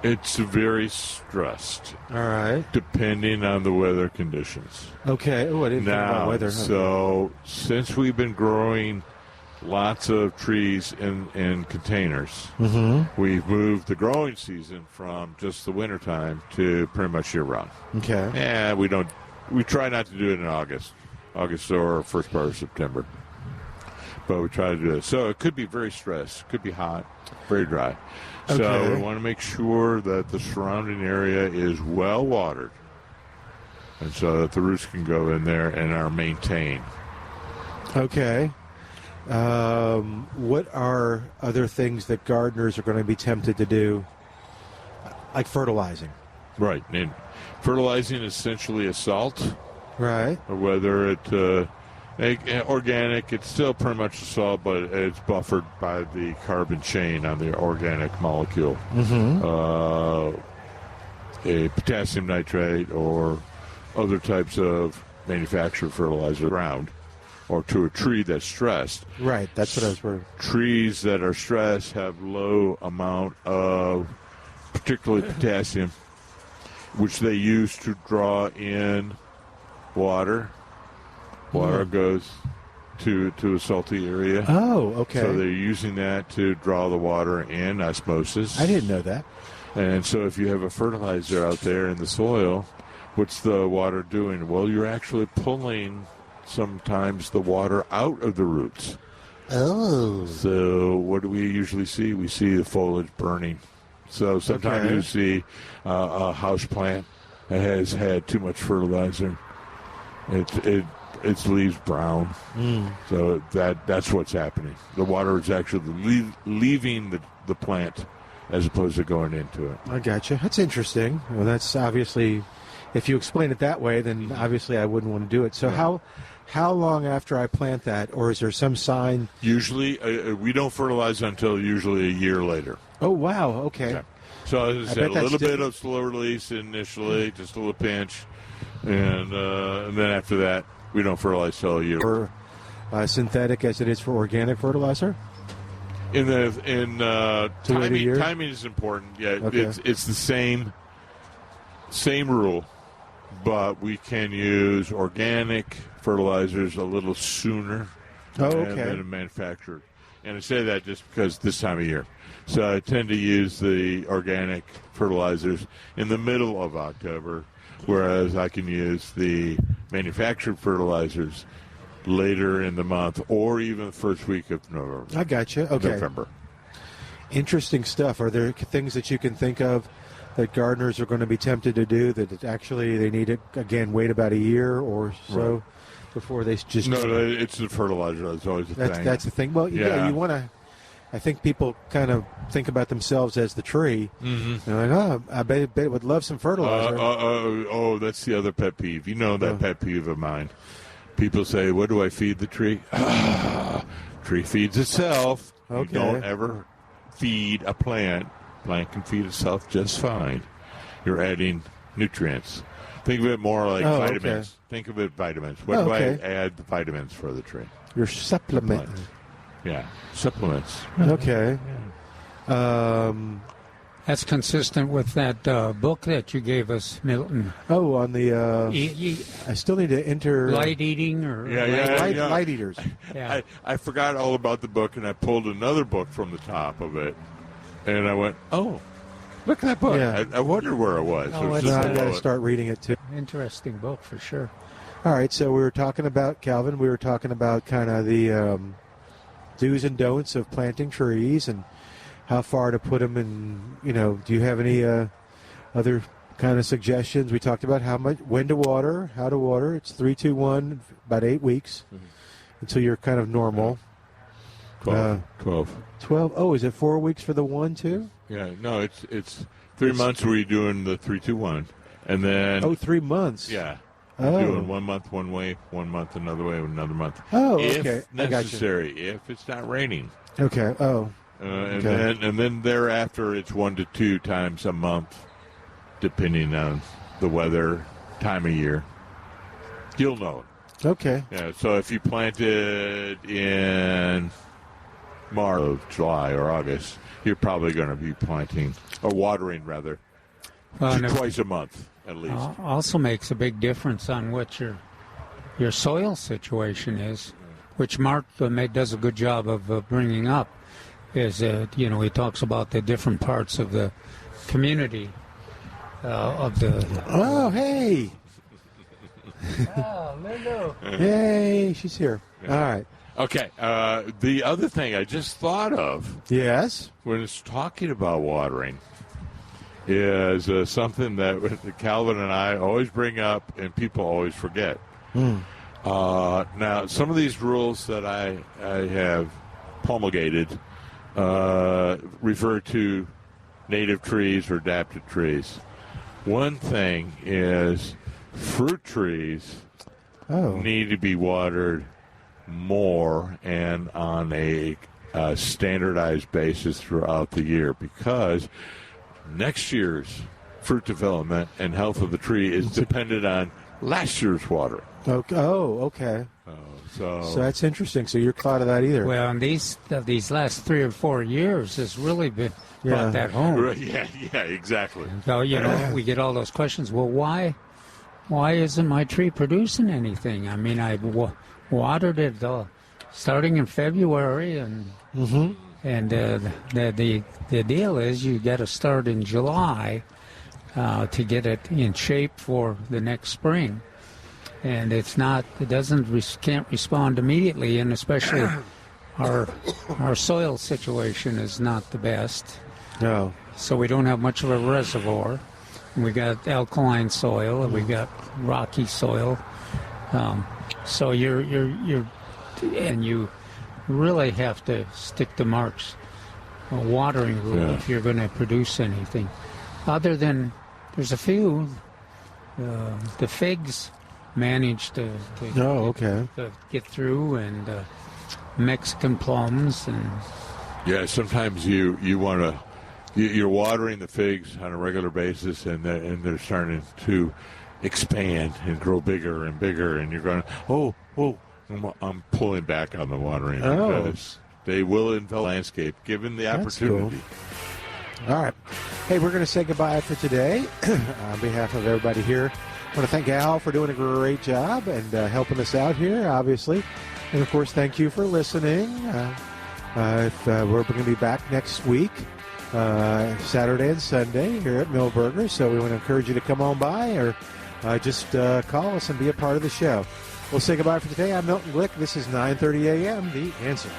It's very stressed. All right. Depending on the weather conditions. Okay. Oh, I didn't think about weather. So since we've been growing lots of trees in containers, we've moved the growing season from just the wintertime to pretty much year-round. Okay. And we try not to do it in August or first part of September. But we try to do it. So it could be very stressed, could be hot, very dry. Okay. So we want to make sure that the surrounding area is well watered, and so that the roots can go in there and are maintained. Okay. What are other things that gardeners are going to be tempted to do, like fertilizing? Right. And fertilizing is essentially a salt. Right. Or whether it's organic, it's still pretty much a salt, but it's buffered by the carbon chain on the organic molecule. A potassium nitrate or other types of manufactured fertilizer around, or to a tree that's stressed. Right, that's what I was worried. Trees that are stressed have low amount of particularly potassium, which they use to draw in water. Water goes to a salty area. Oh, okay. So they're using that to draw the water in, osmosis. I didn't know that. And so if you have a fertilizer out there in the soil, what's the water doing? Well, you're actually pulling sometimes the water out of the roots. Oh. So what do we usually see? We see the foliage burning. So sometimes you see a house plant that has had too much fertilizer. Its leaves brown. So that's what's happening. The water is actually leaving the plant as opposed to going into it. I gotcha. That's interesting. Well, that's obviously, if you explain it that way, then obviously I wouldn't want to do it. So how long after I plant that, or is there some sign? Usually, we don't fertilize until usually a year later. Oh, wow. Okay. Yeah. So as I said, a little bit of slow release initially, just a little pinch, and then after that, we don't fertilize till a year. For synthetic as it is for organic fertilizer? Timing is important. Yeah, okay. It's the same rule, but we can use organic fertilizers a little sooner than manufactured. And I say that just because this time of year. So I tend to use the organic fertilizers in the middle of October, whereas I can use the manufactured fertilizers later in the month or even the first week of November. I gotcha. Okay. November. Interesting stuff. Are there things that you can think of that gardeners are going to be tempted to do that actually they need to, again, wait about a year or so before they just... No, it's the fertilizer. That's always the thing. That's the thing. Well, yeah, you want to... I think people kind of think about themselves as the tree. They're like, I bet it would love some fertilizer. That's the other pet peeve. You know that pet peeve of mine. People say, what do I feed the tree? Tree feeds itself. Okay. You don't ever feed a plant. Plant can feed itself just fine. You're adding nutrients. Think of it more like vitamins. Okay. Think of it vitamins. What do I add the vitamins for the tree? Your supplement. Yeah, supplements. Okay. That's consistent with that book that you gave us, Milton. Oh, on the... I still need to enter... Light eating or... Light eaters. Yeah. I forgot all about the book, and I pulled another book from the top of it, and I went, look at that book. Yeah. I wonder where it was. Oh, It was I got to start reading it, too. Interesting book, for sure. All right, so we were talking about, Calvin, we were talking about kind of the do's and don'ts of planting trees and how far to put them in, do you have any other kind of suggestions? We talked about when to water, how to water. It's 3-2-1, about 8 weeks until you're kind of normal. 12. Oh, is it 4 weeks for the one, too? Yeah, no, it's 3 months where you're doing the 3-2-1. And then... 3 months. Yeah. Doing 1 month one way, 1 month another way, another month. Oh, if okay. necessary, if it's not raining. Okay. And then thereafter, it's 1 to 2 times a month depending on the weather, time of year. You'll know it. Okay. Yeah, so if you planted in March of July or August, you're probably going to be planting, or watering rather, twice a month at least. Also makes a big difference on what your soil situation is, which Mark does a good job of bringing up. Is he talks about the different parts of the community of the. Oh, hey. Oh, Lulu. Hey, she's here. Yeah. All right. Okay. The other thing I just thought of. Yes. When it's talking about watering is something that Calvin and I always bring up and people always forget. Now, some of these rules that I have promulgated refer to native trees or adapted trees. One thing is fruit trees need to be watered more and on a standardized basis throughout the year, because next year's fruit development and health of the tree is dependent on last year's watering. Okay. Oh, okay. So that's interesting. So you're thought of that either. Well, and these last 3 or 4 years has really been brought that home. Yeah, exactly. So, we get all those questions. Well, why isn't my tree producing anything? I mean, I watered it starting in February, and the deal is you got to start in July to get it in shape for the next spring. And can't respond immediately, and especially our soil situation is not the best. No. So we don't have much of a reservoir. We got alkaline soil, and we got rocky soil. So you really have to stick to Mark's watering rule if you're going to produce anything. Other than there's a few, the figs managed to get through, and Mexican plums, and sometimes you want to you're watering the figs on a regular basis, and they're starting to expand and grow bigger and bigger, and you're going, I'm pulling back on the watering because they will envelop the landscape given the opportunity. Cool. All right. Hey, we're going to say goodbye for today. On behalf of everybody here, I want to thank Al for doing a great job and helping us out here, obviously. And, of course, thank you for listening. We're going to be back next week, Saturday and Sunday, here at Millburgers. So we want to encourage you to come on by or just call us and be a part of the show. We'll say goodbye for today. I'm Milton Glueck. This is 9:30 a.m., The Answer.